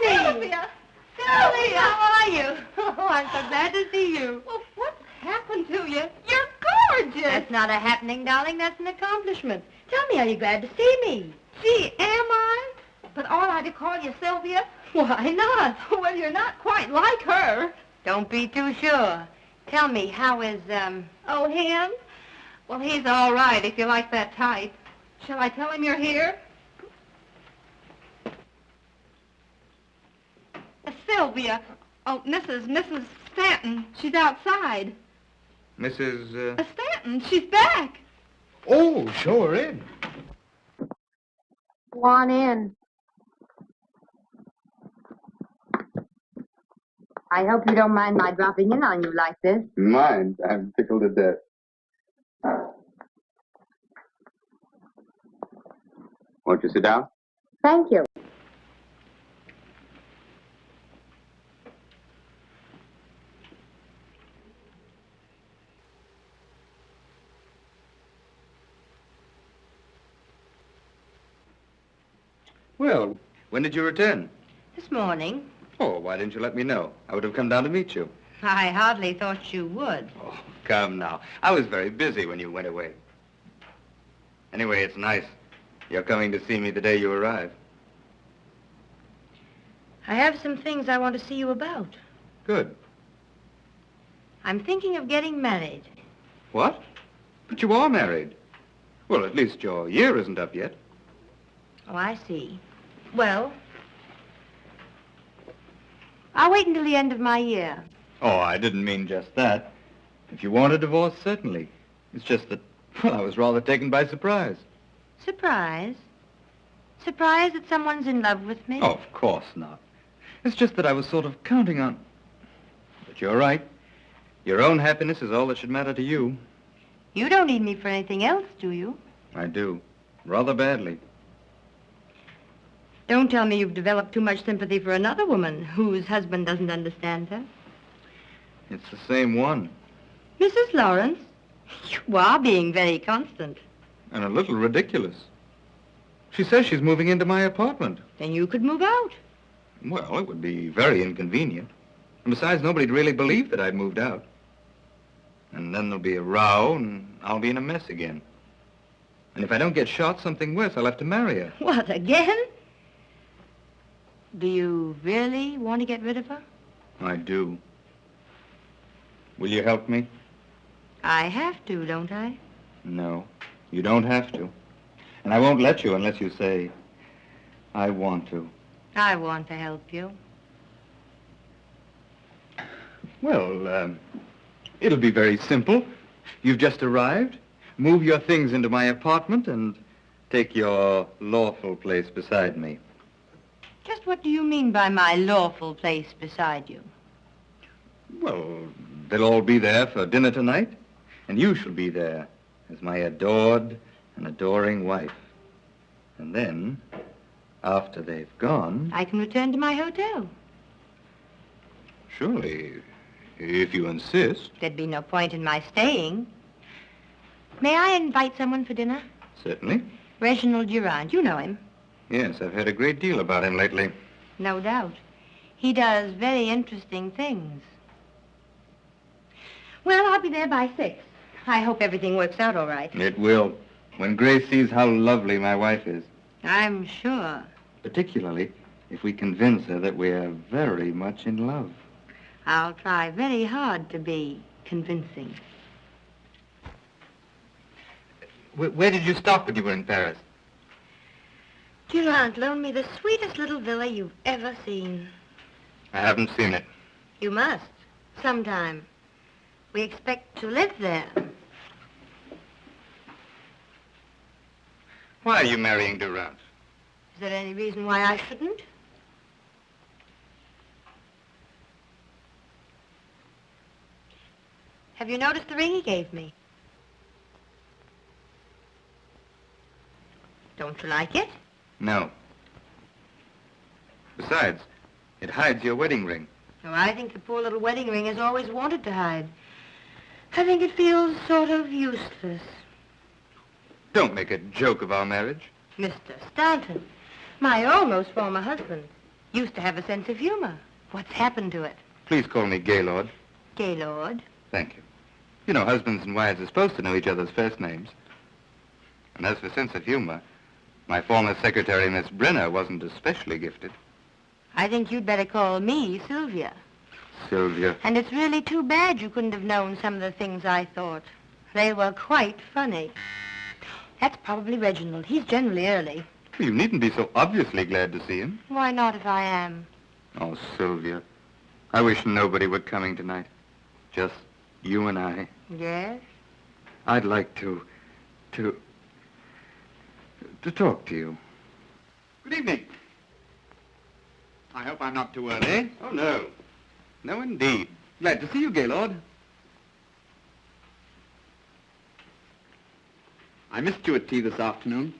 Sylvia! Sylvia! How are you? Oh, I'm so glad to see you. Well, what's happened to you? You're gorgeous. That's not a happening, darling. That's an accomplishment. Tell me, are you glad to see me? Gee, am I? But ought I to call you Sylvia? Why not? Well, you're not quite like her. Don't be too sure. Tell me, how is, Oh, him? Well, he's all right if you like that type. Shall I tell him you're here? Sylvia. Oh, Mrs. Stanton. She's outside. Mrs. Stanton, she's back. Oh, show her in. Go on in. I hope you don't mind my dropping in on you like this. Mind? I'm tickled to death. Won't you sit down? Thank you. Well, when did you return? This morning. Oh, why didn't you let me know? I would have come down to meet you. I hardly thought you would. Oh, come now. I was very busy when you went away. Anyway, it's nice. You're coming to see me the day you arrive. I have some things I want to see you about. Good. I'm thinking of getting married. What? But you are married. Well, at least your year isn't up yet. Oh, I see. Well, I'll wait until the end of my year. Oh, I didn't mean just that. If you want a divorce, certainly. It's just that, well, I was rather taken by surprise. Surprise? Surprise that someone's in love with me? Oh, of course not. It's just that I was sort of counting on... But you're right. Your own happiness is all that should matter to you. You don't need me for anything else, do you? I do. Rather badly. Don't tell me you've developed too much sympathy for another woman whose husband doesn't understand her. It's the same one. Mrs. Lawrence, you are being very constant. And a little ridiculous. She says she's moving into my apartment. Then you could move out. Well, it would be very inconvenient. And besides, nobody'd really believe that I'd moved out. And then there'll be a row, and I'll be in a mess again. And if I don't get shot, something worse, I'll have to marry her. What, again? Do you really want to get rid of her? I do. Will you help me? I have to, don't I? No, you don't have to. And I won't let you unless you say, I want to. I want to help you. Well, it'll be very simple. You've just arrived. Move your things into my apartment and take your lawful place beside me. Just what do you mean by my lawful place beside you? Well, they'll all be there for dinner tonight, and you shall be there as my adored and adoring wife. And then, after they've gone... I can return to my hotel. Surely, if you insist. There'd be no point in my staying. May I invite someone for dinner? Certainly. Reginald Durand. You know him. Yes, I've heard a great deal about him lately. No doubt. He does very interesting things. Well, I'll be there by 6. I hope everything works out all right. It will. When Grace sees how lovely my wife is. I'm sure. Particularly if we convince her that we're very much in love. I'll try very hard to be convincing. Where did you stop when you were in Paris? Durand loaned me the sweetest little villa you've ever seen. I haven't seen it. You must. Sometime. We expect to live there. Why are you marrying Durand? Is there any reason why I shouldn't? Have you noticed the ring he gave me? Don't you like it? No. Besides, it hides your wedding ring. Oh, I think the poor little wedding ring has always wanted to hide. I think it feels sort of useless. Don't make a joke of our marriage. Mr. Stanton, my almost former husband, used to have a sense of humor. What's happened to it? Please call me Gaylord. Gaylord. Thank you. You know, husbands and wives are supposed to know each other's first names. And as for sense of humor, my former secretary, Miss Brenner, wasn't especially gifted. I think you'd better call me Sylvia. Sylvia. And it's really too bad you couldn't have known some of the things I thought. They were quite funny. That's probably Reginald. He's generally early. Well, you needn't be so obviously glad to see him. Why not if I am? Oh, Sylvia. I wish nobody were coming tonight. Just you and I. Yes? I'd like to talk to you. Good evening. I hope I'm not too early. Oh, no. No, indeed. Glad to see you, Gaylord. I missed you at tea this afternoon.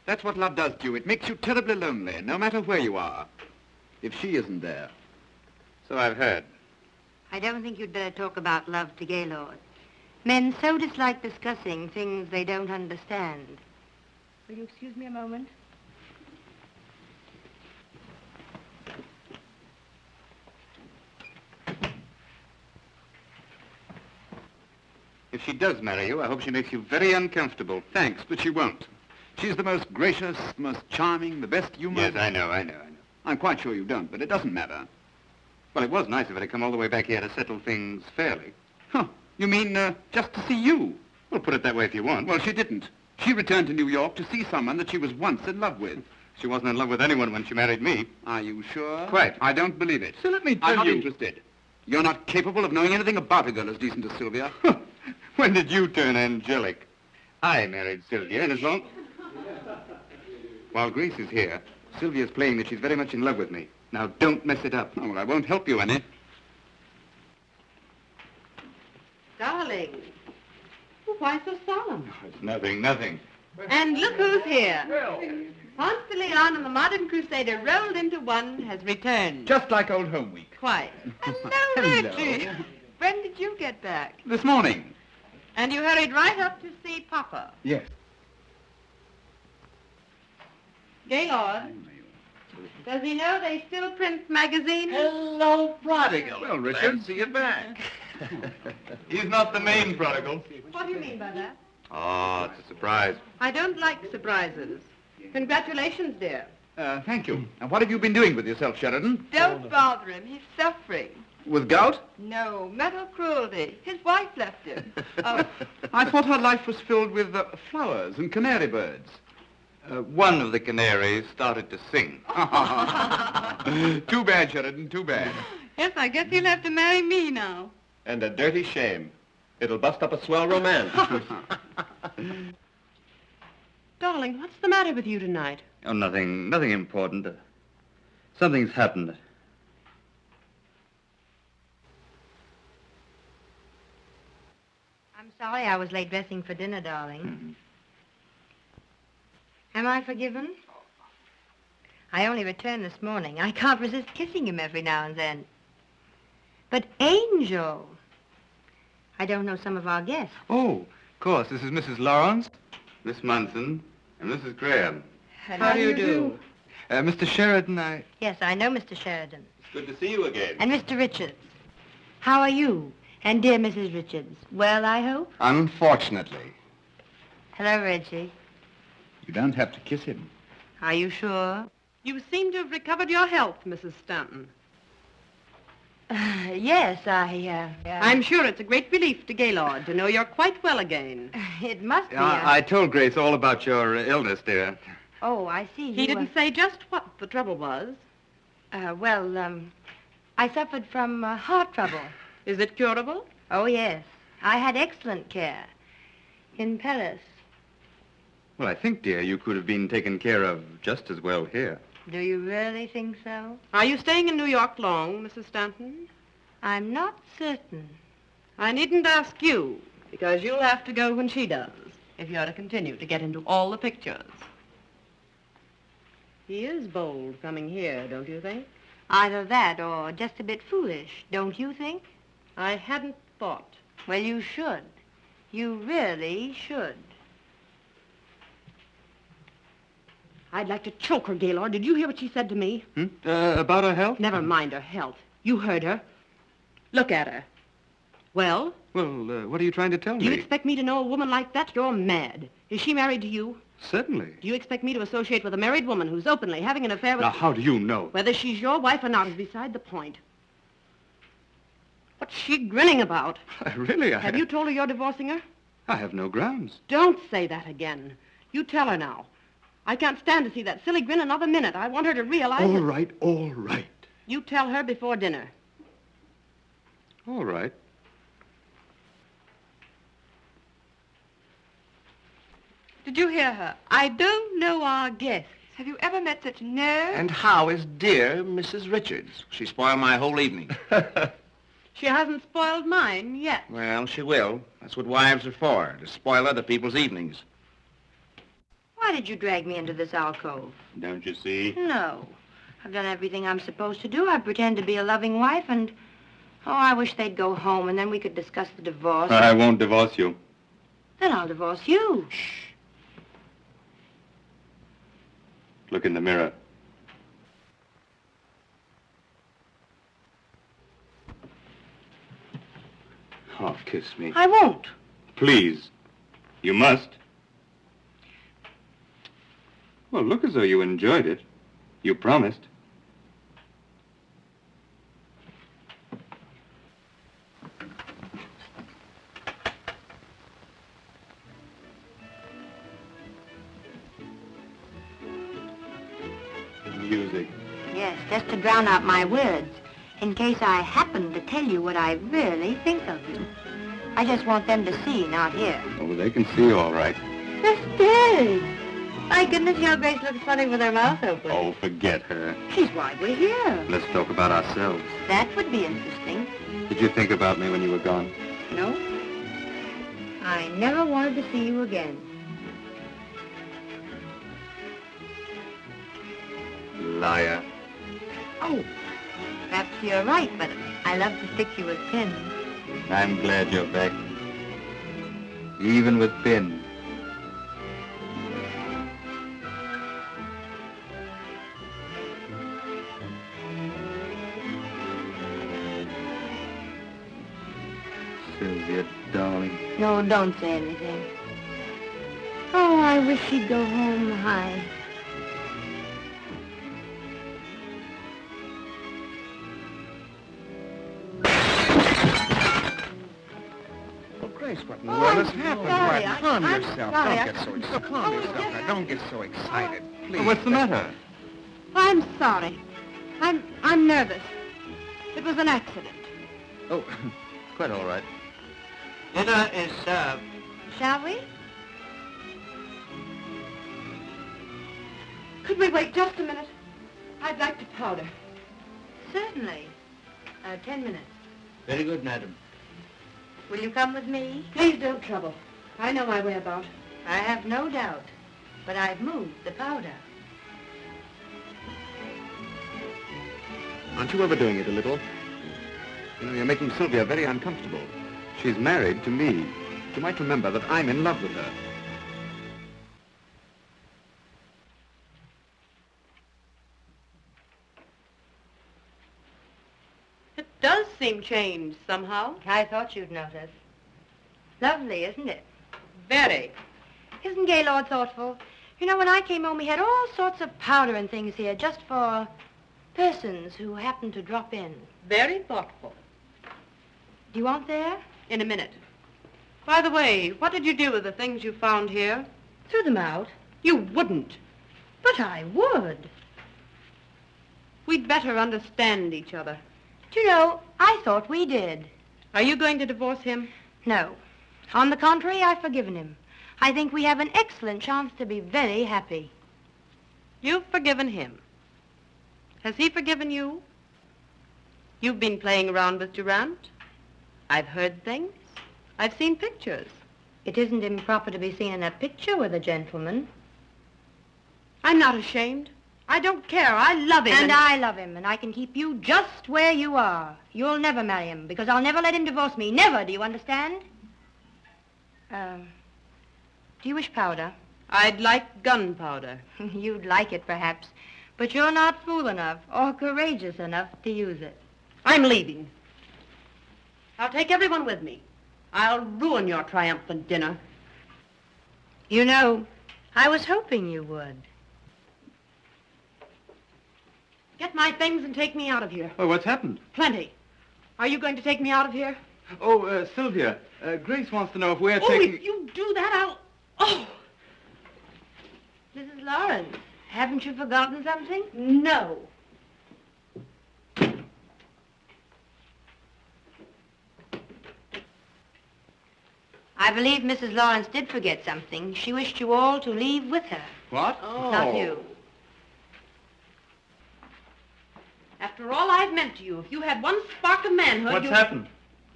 That's what love does to you. It makes you terribly lonely, no matter where you are. If she isn't there. So I've heard. I don't think you'd better talk about love to Gaylord. Men so dislike discussing things they don't understand. Will you excuse me a moment? If she does marry you, I hope she makes you very uncomfortable. Thanks, but she won't. She's the most gracious, most charming, the best humor. Yes, I know. I'm quite sure you don't, but it doesn't matter. Well, it was nice of her to come all the way back here to settle things fairly. Huh. You mean, just to see you? Well, put it that way if you want. Well, she didn't. She returned to New York to see someone that she was once in love with. She wasn't in love with anyone when she married me. Are you sure? Quite. I don't believe it. So let me tell I'm not you... interested. You're not capable of knowing anything about a girl as decent as Sylvia. When did you turn angelic? I married Sylvia, and as long... While Grace is here, Sylvia's playing that she's very much in love with me. Now, don't mess it up. Oh, well, I won't help you any. Darling, why so solemn? Oh, it's nothing. And look who's here. Ponce de Leon and the Modern Crusader rolled into one has returned. Just like old home week. Quite. Hello, Reggie. When did you get back? This morning. And you hurried right up to see Papa. Yes. Gaylord, does he know they still print magazines? Hello, prodigal. Well, Richard. Glad to see you back. He's not the main prodigal. What do you mean by that? Oh, it's a surprise. I don't like surprises. Congratulations, dear. Thank you. And what have you been doing with yourself, Sheridan? Don't bother him. He's suffering. With gout? No, mental cruelty. His wife left him. Oh, I thought her life was filled with flowers and canary birds. One of the canaries started to sing. Too bad, Sheridan, too bad. yes, I guess he'll have to marry me now. And a dirty shame. It'll bust up a swell romance. Darling, what's the matter with you tonight? Oh, nothing important. Something's happened. I'm sorry I was late dressing for dinner, darling. Am I forgiven? I only returned this morning. I can't resist kissing him every now and then. But Angel, I don't know some of our guests. Oh, of course. This is Mrs. Lawrence. Miss Munson and Mrs. Graham. How do you do? Mr. Sheridan, Yes, I know Mr. Sheridan. It's good to see you again. And Mr. Richards. How are you? And dear Mrs. Richards. Well, I hope? Unfortunately. Hello, Reggie. You don't have to kiss him. Are you sure? You seem to have recovered your health, Mrs. Stanton. Yes, I'm sure it's a great relief to Gaylord to know you're quite well again. It must be. I told Grace all about your illness, dear. Oh, I see. He didn't say just what the trouble was. I suffered from heart trouble. Is it curable? Oh, yes. I had excellent care. In Paris. Well, I think, dear, you could have been taken care of just as well here. Do you really think so? Are you staying in New York long, Mrs. Stanton? I'm not certain. I needn't ask you, because you'll have to go when she does, if you're to continue to get into all the pictures. He is bold coming here, don't you think? Either that or just a bit foolish, don't you think? I hadn't thought. Well, you should. You really should. I'd like to choke her, Gaylord. Did you hear what she said to me? About her health? Never mind her health. You heard her. Look at her. Well? Well, what are you trying to tell Do you me? expect me to know a woman like that? You're mad. Is she married to you? Certainly. Do you expect me to associate with a married woman who's openly having an affair with... Now, how do you know? Whether she's your wife or not is beside the point. What's she grinning about? Really, Have you told her you're divorcing her? I have no grounds. Don't say that again. You tell her now. I can't stand to see that silly grin another minute. I want her to realize All that... right, all right. You tell her before dinner. All right. Did you hear her? I don't know our guests. Have you ever met such nerve? And how is dear Mrs. Richards? She spoiled my whole evening. She hasn't spoiled mine yet. Well, she will. That's what wives are for, to spoil other people's evenings. Why did you drag me into this alcove? Don't you see? No. I've done everything I'm supposed to do. I pretend to be a loving wife and... Oh, I wish they'd go home and then we could discuss the divorce. I won't divorce you. Then I'll divorce you. Look in the mirror. Oh, kiss me. I won't. Please. You must. Well, look as though you enjoyed it. You promised. Music. Yes, just to drown out my words, in case I happen to tell you what I really think of you. I just want them to see, not hear. Oh, they can see all right. Sisters! My goodness, your Grace looks funny with her mouth open. Oh, forget her. She's why we're here. Let's talk about ourselves. That would be interesting. Did you think about me when you were gone? No? I never wanted to see you again. Liar. Oh, perhaps you're right, but I love to stick you with pins. I'm glad you're back. Even with pins. Sylvia, darling. No, don't say anything. Oh, I wish he'd go home high. Oh, Grace, what in the world has happened? sorry. Why, calm I'm yourself. sorry. Don't get so excited. Calm yourself now. Don't get so excited, please. What's the matter? I'm sorry. I'm nervous. It was an accident. Oh, quite all right. Dinner is served. Shall we? Could we wait just a minute? I'd like to powder. Certainly. 10 minutes. Very good, madam. Will you come with me? Please don't trouble. I know my way about. I have no doubt. But I've moved the powder. Aren't you overdoing it a little? You know, you're making Sylvia very uncomfortable. She's married to me. You might remember that I'm in love with her. It does seem changed somehow. I thought you'd notice. Lovely, isn't it? Very. Isn't Gaylord thoughtful? You know, when I came home, he had all sorts of powder and things here just for persons who happened to drop in. Very thoughtful. Do you want there? In a minute. By the way, what did you do with the things you found here? Threw them out. You wouldn't. But I would. We'd better understand each other. Do you know, I thought we did. Are you going to divorce him? No. On the contrary, I've forgiven him. I think we have an excellent chance to be very happy. You've forgiven him. Has he forgiven you? You've been playing around with Durant. I've heard things. I've seen pictures. It isn't improper to be seen in a picture with a gentleman. I'm not ashamed. I don't care. I love him. And I love him, and I can keep you just where you are. You'll never marry him, because I'll never let him divorce me. Never, do you understand? Do you wish powder? I'd like gunpowder. You'd like it, perhaps, but you're not fool enough or courageous enough to use it. I'm leaving. I'll take everyone with me. I'll ruin your triumphant dinner. You know, I was hoping you would. Get my things and take me out of here. Oh, what's happened? Plenty. Are you going to take me out of here? Oh, Sylvia, Grace wants to know if we're Oh, taking... if you do that, I'll... Oh! Mrs. Lawrence, haven't you forgotten something? No. I believe Mrs. Lawrence did forget something. She wished you all to leave with her. What? Oh. Not you. After all I've meant to you, if you had one spark of manhood, What's happened?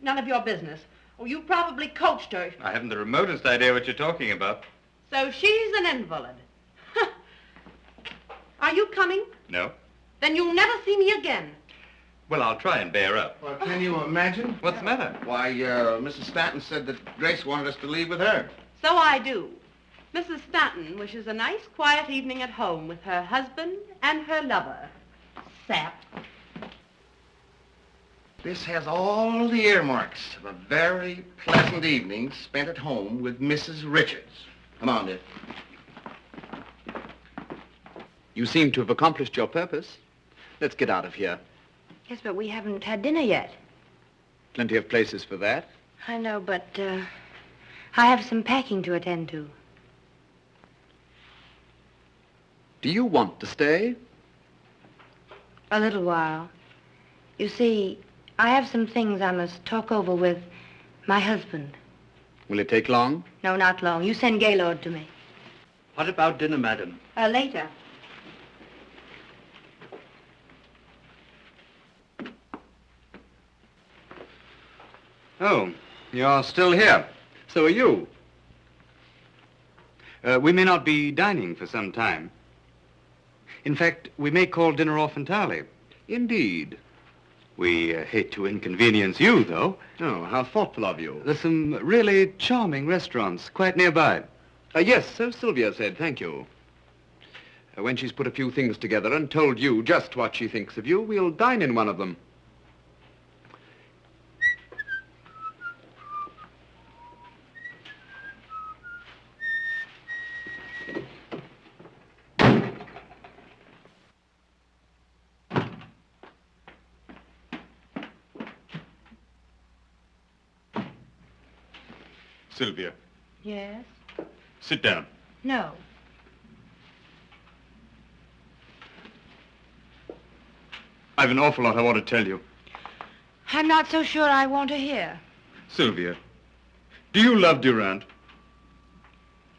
None of your business. Oh, you probably coached her. I haven't the remotest idea what you're talking about. So she's an invalid. Are you coming? No. Then you'll never see me again. Well, I'll try and bear up. Well, can you imagine? What's the matter? Why, Mrs. Stanton said that Grace wanted us to leave with her. So I do. Mrs. Stanton wishes a nice, quiet evening at home with her husband and her lover. Sap. This has all the earmarks of a very pleasant evening spent at home with Mrs. Richards. Come on, dear. You seem to have accomplished your purpose. Let's get out of here. Yes, but we haven't had dinner yet. Plenty of places for that. I know, but I have some packing to attend to. Do you want to stay? A little while. You see, I have some things I must talk over with my husband. Will it take long? No, not long. You send Gaylord to me. What about dinner, madam? Later. Oh, you're still here. So are you. We may not be dining for some time. In fact, we may call dinner off entirely. Indeed. We hate to inconvenience you, though. Oh, how thoughtful of you. There's some really charming restaurants quite nearby. Yes, so Sylvia said, thank you. When she's put a few things together and told you just what she thinks of you, we'll dine in one of them. Sylvia, Yes? sit down. No. I've an awful lot I want to tell you. I'm not so sure I want to hear. Sylvia, do you love Durant?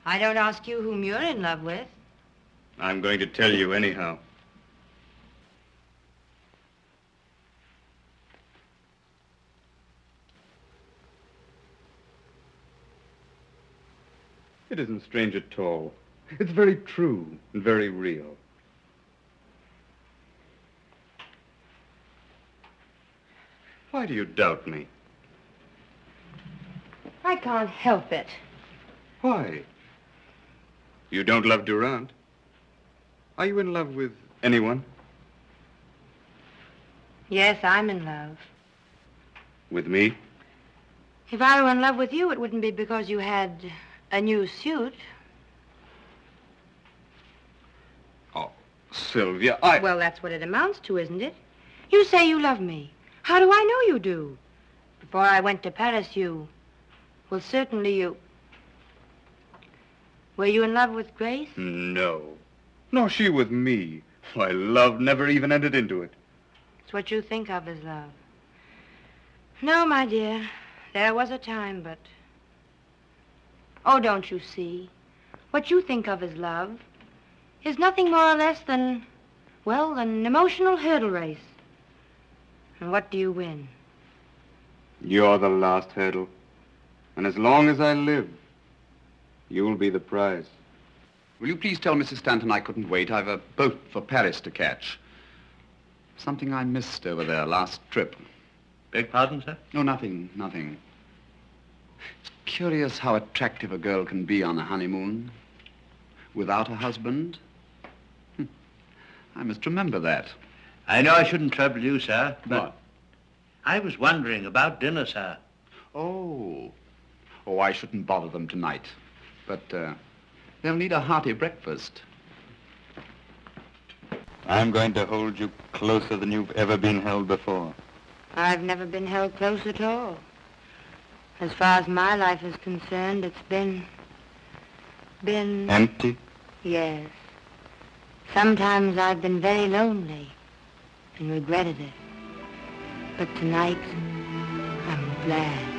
I don't ask you whom you're in love with. I'm going to tell you anyhow. It isn't strange at all. It's very true and very real. Why do you doubt me? I can't help it. Why? You don't love Durant? Are you in love with anyone? Yes, I'm in love. With me? If I were in love with you, it wouldn't be because you had a new suit. Oh, Sylvia, Well, that's what it amounts to, isn't it? You say you love me. How do I know you do? Before I went to Paris, well, certainly you... Were you in love with Grace? No. No, she with me. Why, love never even entered into it. It's what you think of as love. No, my dear. There was a time, but... Oh, don't you see? What you think of as love is nothing more or less than, well, an emotional hurdle race. And what do you win? You're the last hurdle. And as long as I live, you'll be the prize. Will you please tell Mrs. Stanton I couldn't wait? I've a boat for Paris to catch. Something I missed over there last trip. Beg pardon, sir? No, nothing. It's curious how attractive a girl can be on a honeymoon. Without a husband. I must remember that. I know I shouldn't trouble you, sir, but What? I was wondering about dinner, sir. Oh, I shouldn't bother them tonight. But they'll need a hearty breakfast. I'm going to hold you closer than you've ever been held before. I've never been held close at all. As far as my life is concerned, it's been... Empty? Yes. Sometimes I've been very lonely and regretted it. But tonight, I'm glad.